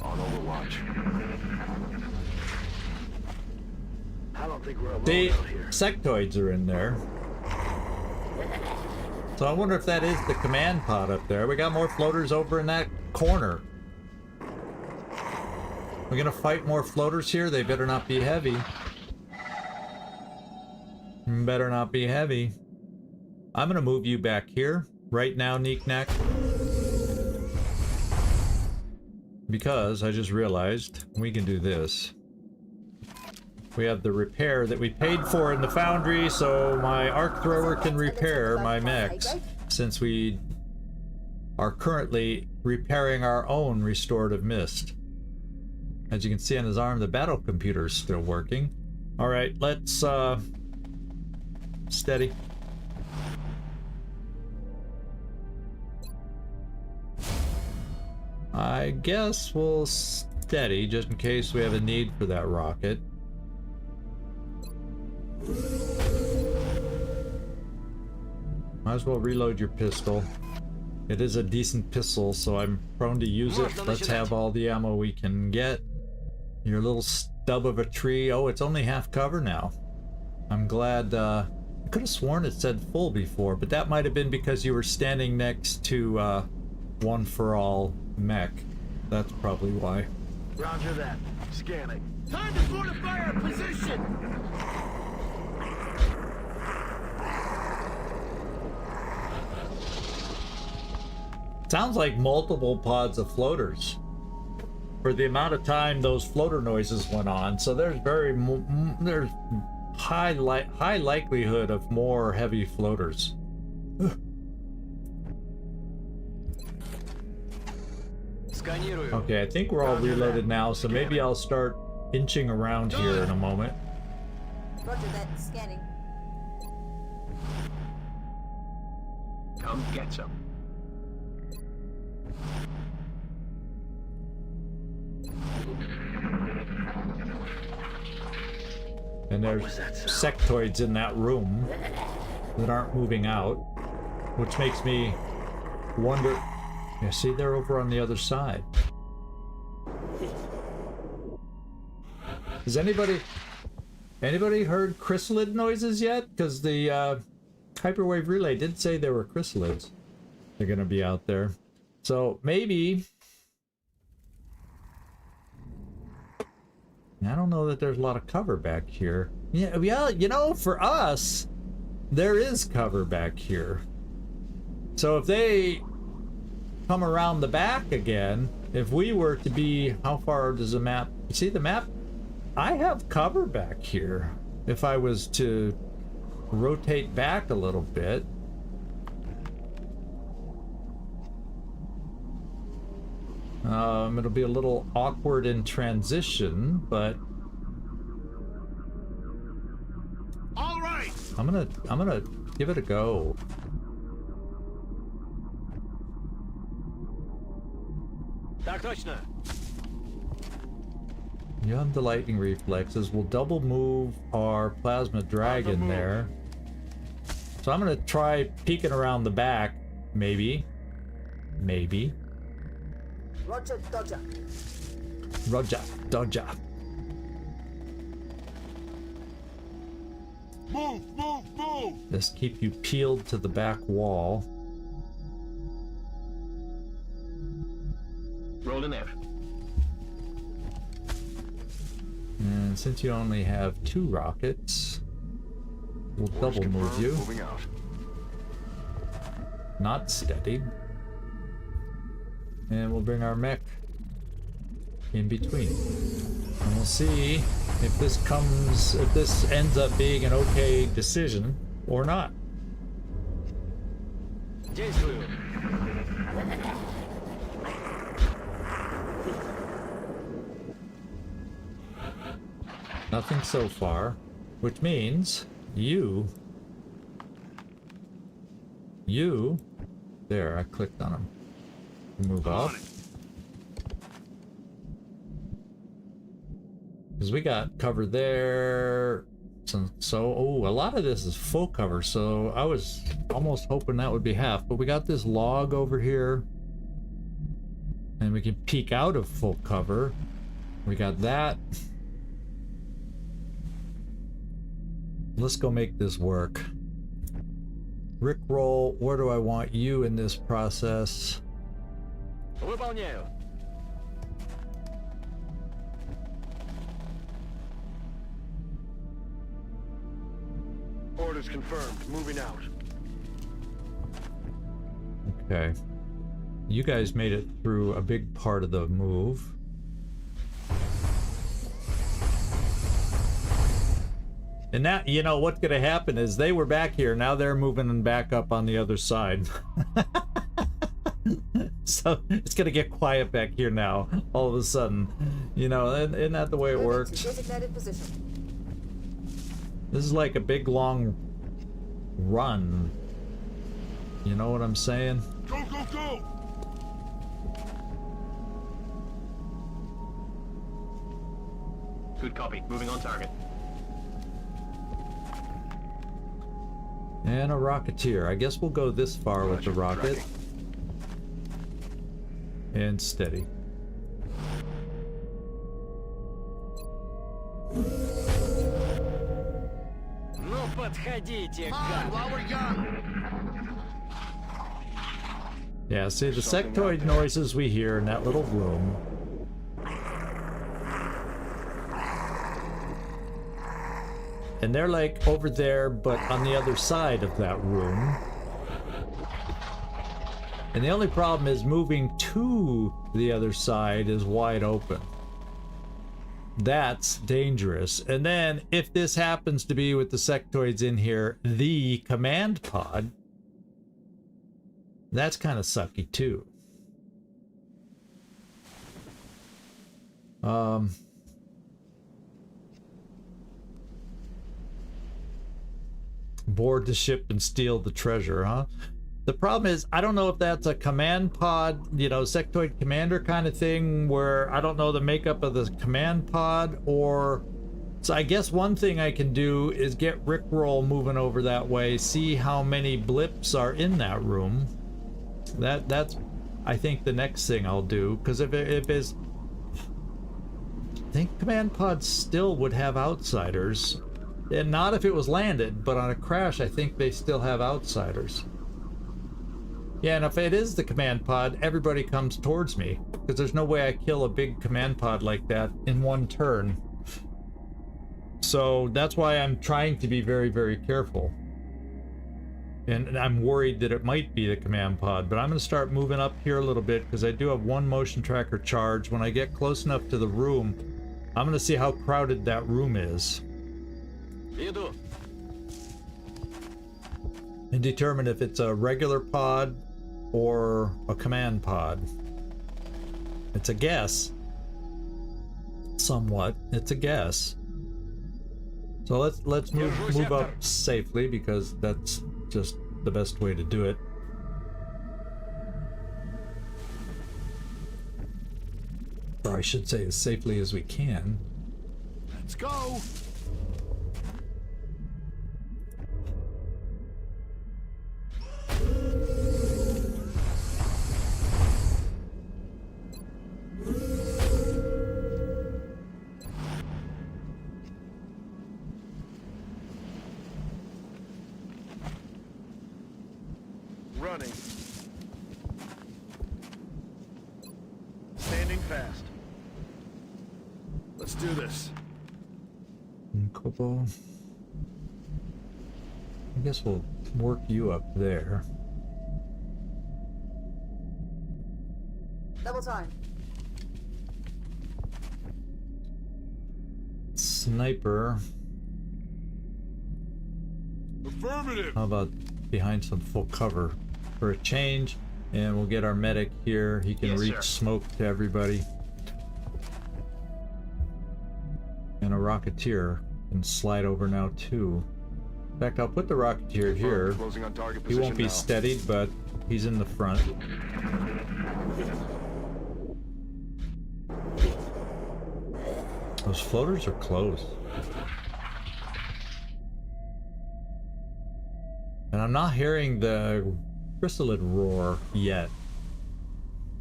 S3: On Overwatch. I don't think we're alone
S1: The
S3: out here.
S1: sectoids are in there. So I wonder if that is the command pod up there. We got more floaters over in that corner. We're gonna fight more floaters here. They better not be heavy. Better not be heavy. I'm gonna move you back here right now, Neek-Nack. Because I just realized we can do this. We have the repair that we paid for in the foundry, so my arc thrower can repair my mechs, since we are currently repairing our own restorative mist. As you can see on his arm, the battle computer is still working. All right, let's steady. I guess we'll steady just in case we have a need for that rocket. Might as well reload your pistol. It is a decent pistol, so I'm prone to use it. Let's have all the ammo we can get. Your little stub of a tree. Oh, it's only half cover now. I'm glad. I could have sworn it said full before, but that might have been because you were standing next to One for All mech. That's probably why.
S3: Roger that. Scanning. Time to fortify our position.
S1: Sounds like multiple pods of floaters for the amount of time those floater noises went on. So there's there's high likelihood of more heavy floaters. Okay, I think we're all reloaded now, so maybe I'll start inching around here in a moment.
S5: Roger that. Scanning.
S3: Come get some.
S1: And there's sectoids in that room that aren't moving out, which makes me wonder. Yeah, see, they're over on the other side. Has anybody heard chrysalid noises yet? Because the Hyperwave Relay did say there were chrysalids. They're gonna be out there, so maybe. I don't know that there's a lot of cover back here. Yeah, you know, for us, there is cover back here. So if they come around the back again, if we were to be, how far does the map, see the map? I have cover back here. If I was to rotate back a little bit. It'll be a little awkward in transition, but
S3: All right.
S1: I'm gonna give it a go.
S3: Так точно.
S1: You have the lightning reflexes. We'll double move our plasma dragon there. So I'm gonna try peeking around the back, maybe.
S5: Roger, Dodger.
S1: Dodger.
S3: Move.
S1: Just keep you peeled to the back wall.
S3: Roll in there.
S1: And since you only have 2 rockets, we'll double move you.
S4: Moving out.
S1: Not steady. And we'll bring our mech in between. And we'll see if this ends up being an okay decision or not.
S3: Действую.
S1: Nothing so far, which means you, there, I clicked on him. Move up. Because we got cover there. So, a lot of this is full cover, so I was almost hoping that would be half. But we got this log over here. And we can peek out of full cover. We got that. Let's go make this work. Rickroll, where do I want you in this process?
S3: Выполняю. Orders confirmed. Moving out.
S1: Okay. You guys made it through a big part of the move. And now, you know, what's going to happen is they were back here. Now they're moving back up on the other side. So it's going to get quiet back here now, all of a sudden. You know, isn't that the way it works? This is like a big, long run. You know what I'm saying?
S3: Go, go, go! Good copy. Moving on target.
S1: And a Rocketeer. I guess we'll go this far with the rocket. And steady.
S3: Ну подходите, гад!
S1: Yeah, see the sectoid noises we hear in that little room. And they're like over there, but on the other side of that room. And the only problem is moving to the other side is wide open. That's dangerous. And then if this happens to be with the sectoids in here, the command pod, that's kind of sucky too. Board the ship and steal the treasure, huh? The problem is, I don't know if that's a command pod, you know, sectoid commander kind of thing, where I don't know the makeup of the command pod, or... So I guess one thing I can do is get Rickroll moving over that way, see how many blips are in that room. That's, I think, the next thing I'll do, because if it's... I think command pods still would have outsiders. And not if it was landed, but on a crash, I think they still have outsiders. Yeah, and if it is the command pod, everybody comes towards me, because there's no way I kill a big command pod like that in one turn. So that's why I'm trying to be very, very careful. And I'm worried that it might be the command pod, but I'm going to start moving up here a little bit, because I do have one motion tracker charge. When I get close enough to the room, I'm going to see how crowded that room is. And determine if it's a regular pod or a command pod. It's a guess. Somewhat. It's a guess. So let's move up safely, because that's just the best way to do it. Or I should say as safely as we can.
S3: Let's go. Running. Standing fast. Let's do this.
S1: Kobo. I guess we'll work you up there.
S5: Double time.
S1: Sniper.
S3: Affirmative.
S1: How about behind some full cover for a change? And we'll get our medic here. He can reach smoke to everybody. And a Rocketeer can slide over now too. In fact, I'll put the Rocketeer here.
S3: Closing on target
S1: He
S3: position
S1: won't be
S3: now.
S1: steadied, but he's in the front. Those floaters are close. And I'm not hearing the Chrysalid roar yet.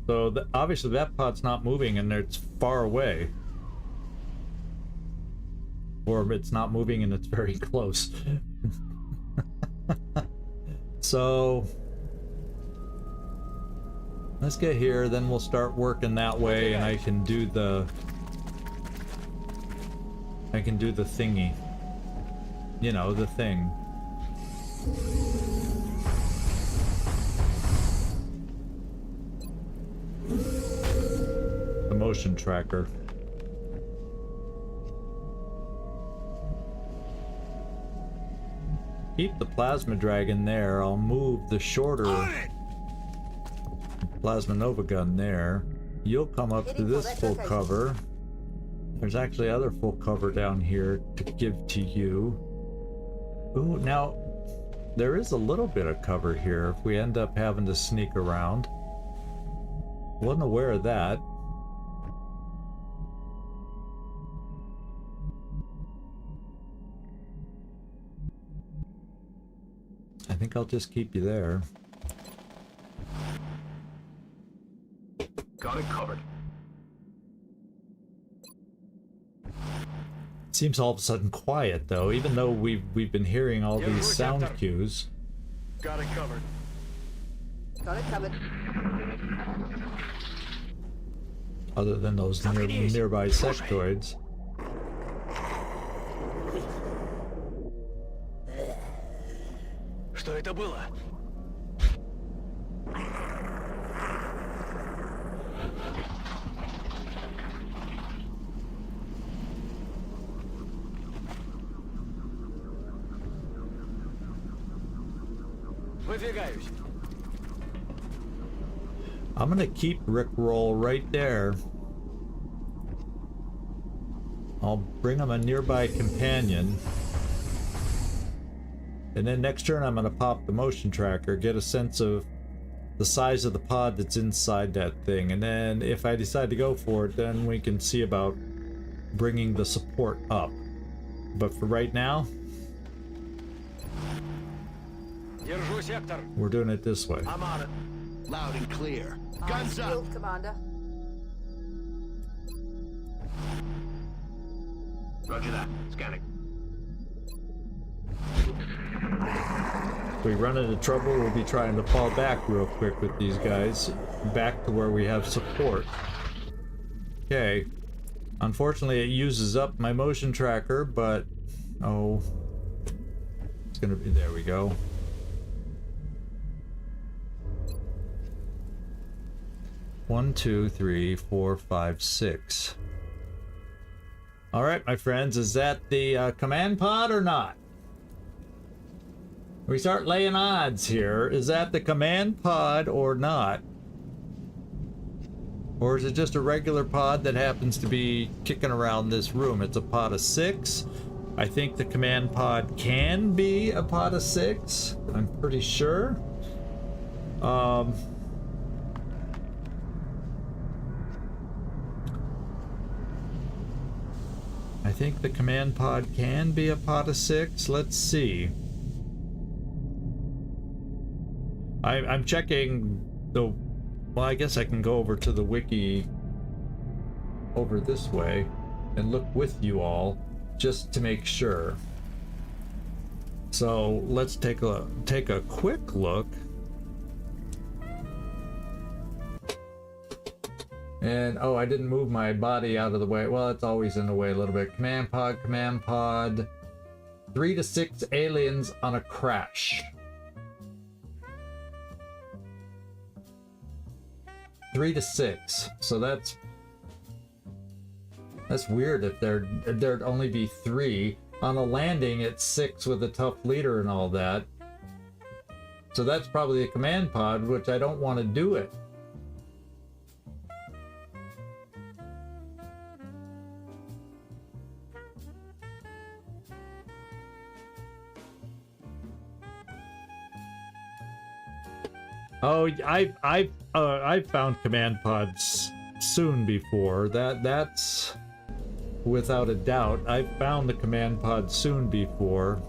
S1: So obviously that pod's not moving and it's far away. Or it's not moving and it's very close. So let's get here, then we'll start working that way, and I can do the thingy. You know, the thing. The motion tracker. Keep the plasma dragon there. I'll move the shorter plasma nova gun there. You'll come up to this full cover. There's actually other full cover down here to give to you. Ooh, now there is a little bit of cover here if we end up having to sneak around. Wasn't aware of that. I think I'll just keep you there.
S3: Got it covered.
S1: Seems all of a sudden quiet though, even though we've been hearing all these sound cues.
S3: Got it covered.
S5: Got it covered.
S1: Other than those nearby sectoids.
S3: Что это было? Выдвигаюсь.
S1: I'm gonna keep Rickroll right there. I'll bring him a nearby companion. And then next turn I'm gonna pop the motion tracker, get a sense of the size of the pod that's inside that thing. And then if I decide to go for it, then we can see about bringing the support up. But for right now,
S3: Держу сектор.
S1: we're doing it this way.
S3: I'm on it. Loud and clear.
S5: Eyes
S3: Guns up.
S5: peeled, Commander.
S3: Roger that. Scanning.
S1: If we run into trouble, we'll be trying to fall back real quick with these guys. Back to where we have support. Okay. Unfortunately, it uses up my motion tracker, but... oh. It's gonna be... there we go. One, two, three, four, five, six. Alright, my friends, is that the command pod or not? We start laying odds here. Is that the command pod or not? Or is it just a regular pod that happens to be kicking around this room? It's a pod of 6. I think the command pod can be a pod of 6. I'm pretty sure. I think the command pod can be a pod of 6. Let's see. I'm checking the... well, I guess I can go over to the wiki over this way and look with you all just to make sure. So let's take a quick look. And oh, I didn't move my body out of the way. Well, it's always in the way a little bit. Command pod. 3 to 6 aliens on a crash. 3 to 6. So that's weird if there'd only be 3. On a landing, it's 6 with a tough leader and all that. So that's probably a command pod, which I don't want to do it. Oh, I've found command pods soon before. That's without a doubt. I've found the command pod soon before.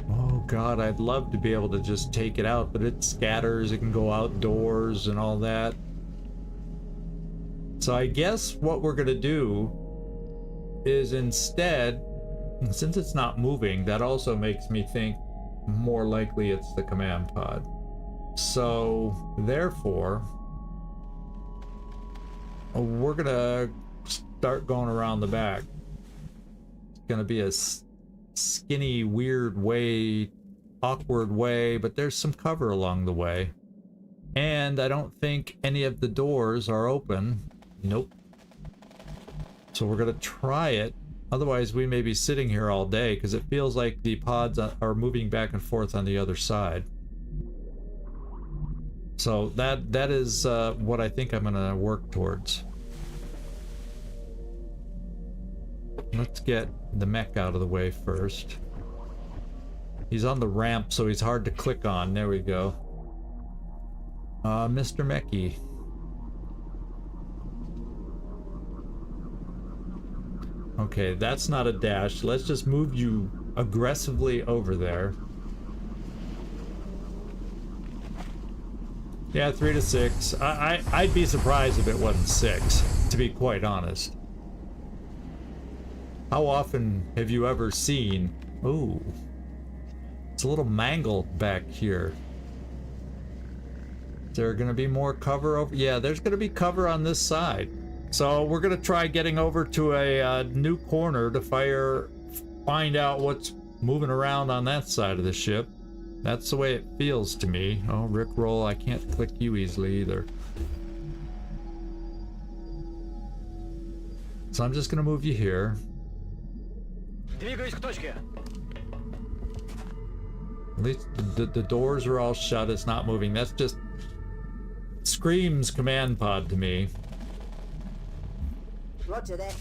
S1: Oh God, I'd love to be able to just take it out, but it scatters. It can go outdoors and all that. So I guess what we're gonna do is instead, since it's not moving, that also makes me think more likely it's the command pod. So, therefore, we're gonna start going around the back. It's gonna be a skinny, weird way, awkward way, but there's some cover along the way. And I don't think any of the doors are open. Nope. So we're gonna try it. Otherwise, we may be sitting here all day because it feels like the pods are moving back and forth on the other side. So that is what I think I'm gonna work towards. Let's get the mech out of the way first. He's on the ramp, so he's hard to click on. There we go. Mr. Mechie. Okay, that's not a dash. Let's just move you aggressively over there. Yeah, 3 to 6. I'd be surprised if it wasn't 6, to be quite honest. How often have you ever seen... ooh. It's a little mangled back here. Is there gonna be more cover over... yeah, there's gonna be cover on this side. So we're gonna try getting over to a new corner to find out what's moving around on that side of the ship. That's the way it feels to me. Oh, Rickroll, I can't click you easily either. So I'm just gonna move you here.
S3: Двигаюсь к точке.
S1: At least the doors are all shut. It's not moving. That's just screams command pod to me.
S5: Roger that.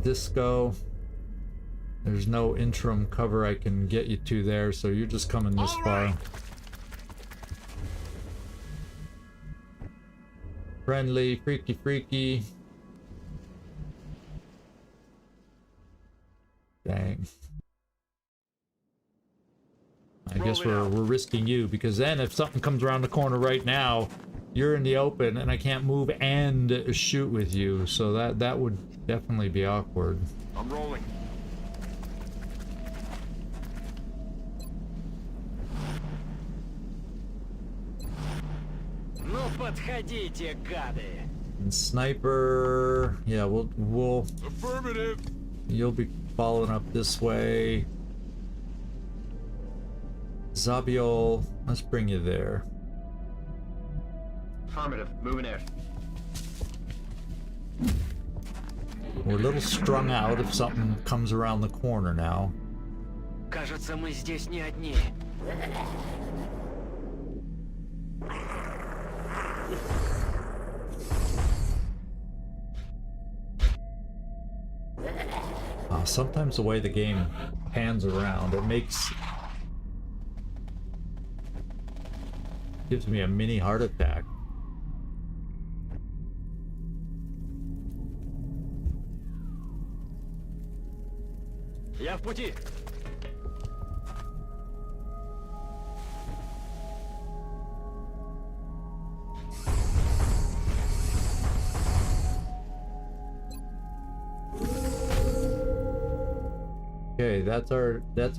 S1: Disco. There's no interim cover I can get you to there, so you're just coming this far. Friendly, freaky, freaky. Dang. I guess we're risking you, because then if something comes around the corner right now, you're in the open and I can't move and shoot with you, so that would definitely be awkward.
S3: I'm rolling.
S6: Ну подходите, гады.
S1: And sniper, yeah, we'll
S3: Affirmative.
S1: you'll be following up this way. Zabiol, let's bring you there.
S4: Affirmative. Moving there.
S1: We're a little strung out if something comes around the corner now.
S6: Кажется, мы здесь не одни.
S1: Sometimes the way the game pans around, it gives me a mini heart attack.
S6: Я в пути.
S1: Okay, that's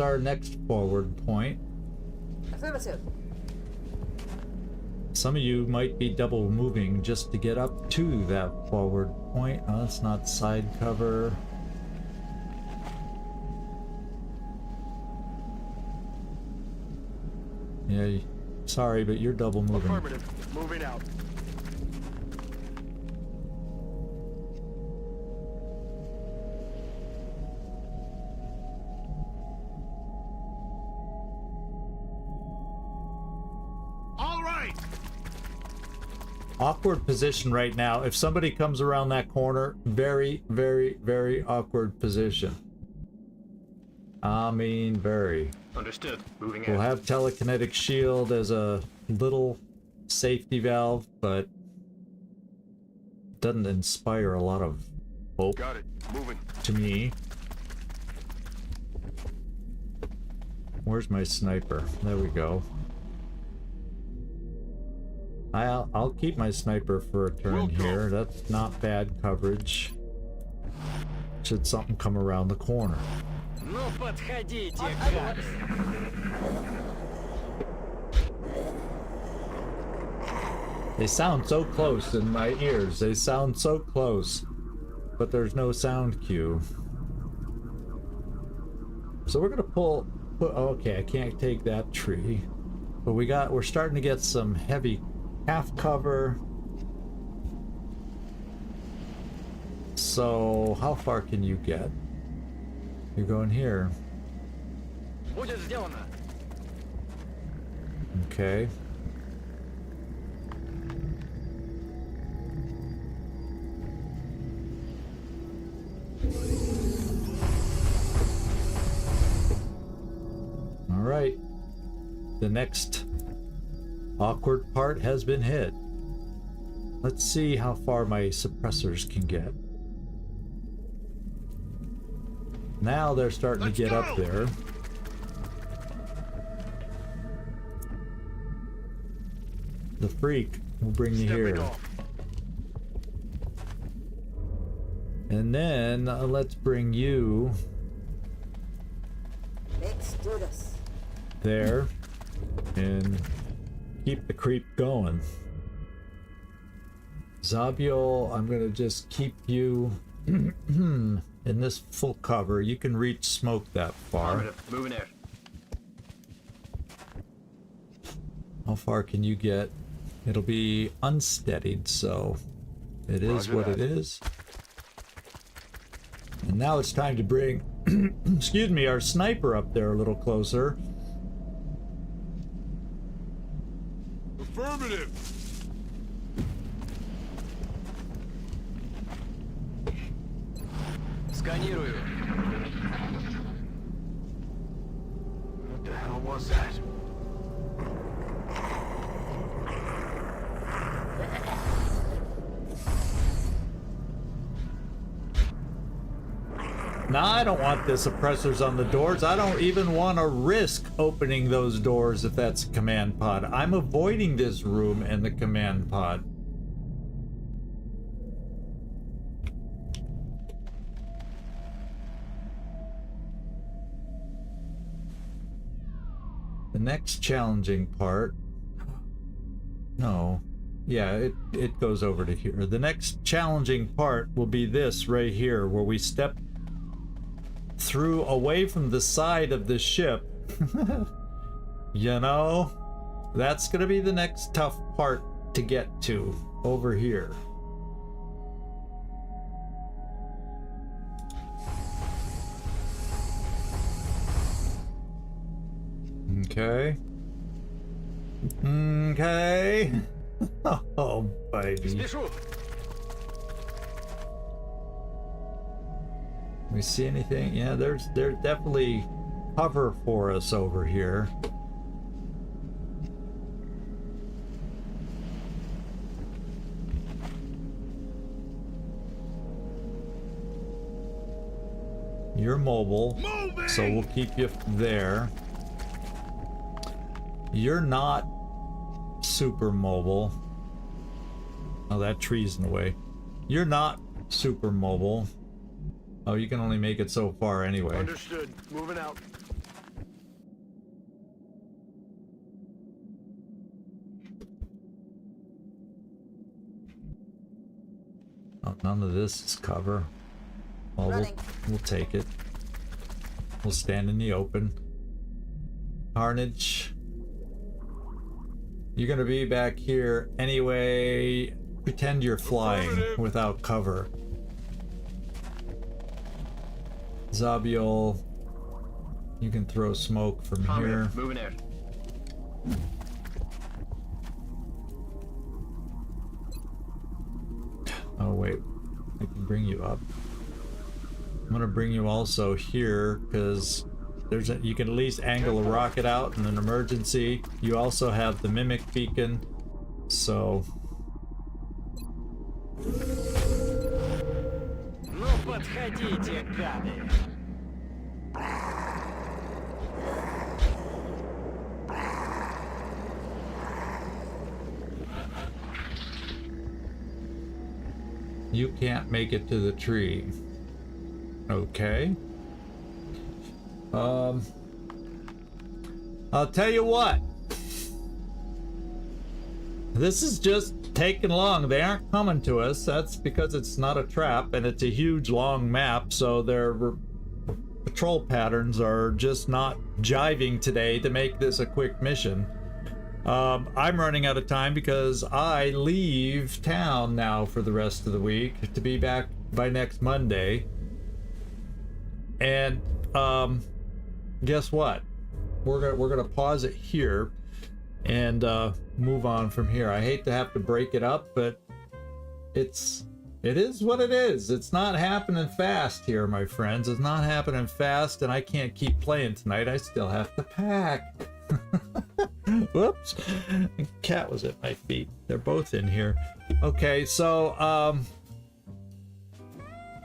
S1: our next forward point.
S5: Affirmative.
S1: Some of you might be double moving just to get up to that forward point. Oh, that's not side cover. Yeah, sorry, but you're double moving.
S3: Affirmative. Moving out.
S1: Awkward position right now. If somebody comes around that corner, very, very, very awkward position. I mean, very.
S4: Understood. Moving
S1: We'll
S4: in.
S1: have telekinetic shield as a little safety valve, but doesn't inspire a lot of hope
S3: Got it. Moving.
S1: to me. Where's my sniper? There we go. I'll keep my sniper for a turn here. That's not bad coverage. Should something come around the corner.
S6: Ну подходите, гады.
S1: They sound so close in my ears. They sound so close, but there's no sound cue. So we're gonna okay, I can't take that tree, but we're starting to get some heavy half cover. So how far can you get? You're going here.
S6: Будет сделано.
S1: Okay. All right. The next awkward part has been hit. Let's see how far my suppressors can get. Now they're starting to get up there. The freak will bring you here. And then let's bring you
S5: Let's do this.
S1: there and keep the creep going. Zabiol, I'm gonna just keep you in this full cover. You can reach smoke that far.
S4: Affirmative. Moving there.
S1: How far can you get? It'll be unsteadied, so it is
S3: Roger
S1: what
S3: that.
S1: it is. And now it's time to bring excuse me, our sniper up there a little closer.
S3: Affirmative.
S6: Сканирую.
S3: What the hell was that?
S1: Now, I don't want the suppressors on the doors. I don't even want to risk opening those doors if that's a command pod. I'm avoiding this room and the command pod. The next challenging part... No. Yeah, it goes over to here. The next challenging part will be this right here, where we step through away from the side of the ship. You know, that's gonna be the next tough part to get to over here. Okay. Okay. Oh, baby.
S6: Спешу.
S1: We see anything? Yeah, there's definitely cover for us over here. You're mobile, so we'll keep you there. You're not super mobile. Oh, that tree's in the way. You're not super mobile. Oh, you can only make it so far anyway.
S3: Understood. Moving out.
S1: Oh, none of this is cover. Well, we'll take it. We'll stand in the open. Carnage. You're gonna be back here anyway. Pretend you're flying without cover. Zabiel, you can throw smoke from here.
S6: Moving out.
S1: Oh wait, I can bring you up. I'm gonna bring you also here because there's you can at least angle a rocket out in an emergency. You also have the mimic beacon, so.
S6: Ну подходите, гады.
S1: You can't make it to the tree. Okay. I'll tell you what. This is just taking long. They aren't coming to us. That's because it's not a trap and it's a huge long map, so their patrol patterns are just not jiving today to make this a quick mission. I'm running out of time because I leave town now for the rest of the week to be back by next Monday. And guess what? We're gonna pause it here and move on from here. I hate to have to break it up, but it is what it is. It's not happening fast here, my friends. It's not happening fast, and I can't keep playing tonight. I still have to pack. Whoops. The cat was at my feet. They're both in here. Okay, so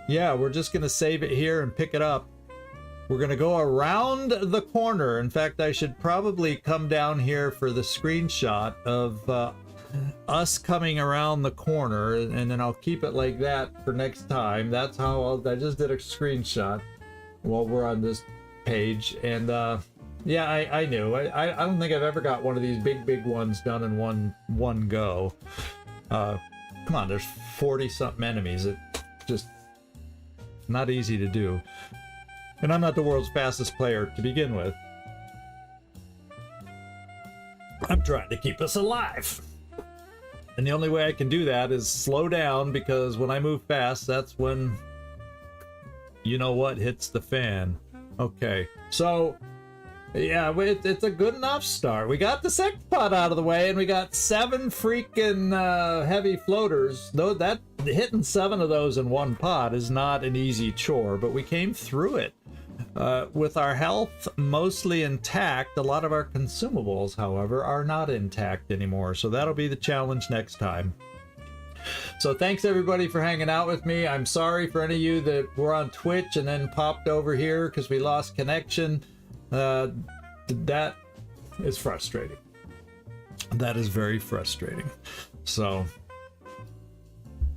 S1: yeah, we're just gonna save it here and pick it up. We're gonna go around the corner. In fact, I should probably come down here for the screenshot of us coming around the corner, and then I'll keep it like that for next time. That's how I just did a screenshot while we're on this page. And yeah, I knew. I don't think I've ever got one of these big ones done in one go. Come on, there's 40-something enemies. It's just not easy to do. And I'm not the world's fastest player to begin with. I'm trying to keep us alive. And the only way I can do that is slow down, because when I move fast, that's when you know what hits the fan. Okay, so yeah, it's a good enough start. We got the Sectopod out of the way, and we got 7 freaking heavy floaters. Though that hitting 7 of those in one pod is not an easy chore, but we came through it with our health mostly intact. A lot of our consumables, however, are not intact anymore, so that'll be the challenge next time. So thanks everybody for hanging out with me. I'm sorry for any of you that were on Twitch and then popped over here because we lost connection. That is frustrating. That is very frustrating. So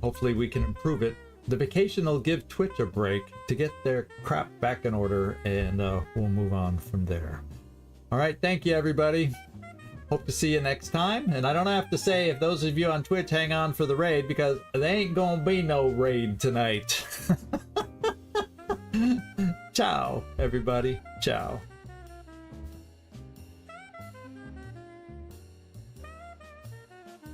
S1: hopefully we can improve it. The vacation will give Twitch a break to get their crap back in order, and we'll move on from there. All right, thank you everybody. Hope to see you next time. And I don't have to say, if those of you on Twitch hang on for the raid, because there ain't gonna be no raid tonight. Ciao, everybody. Ciao.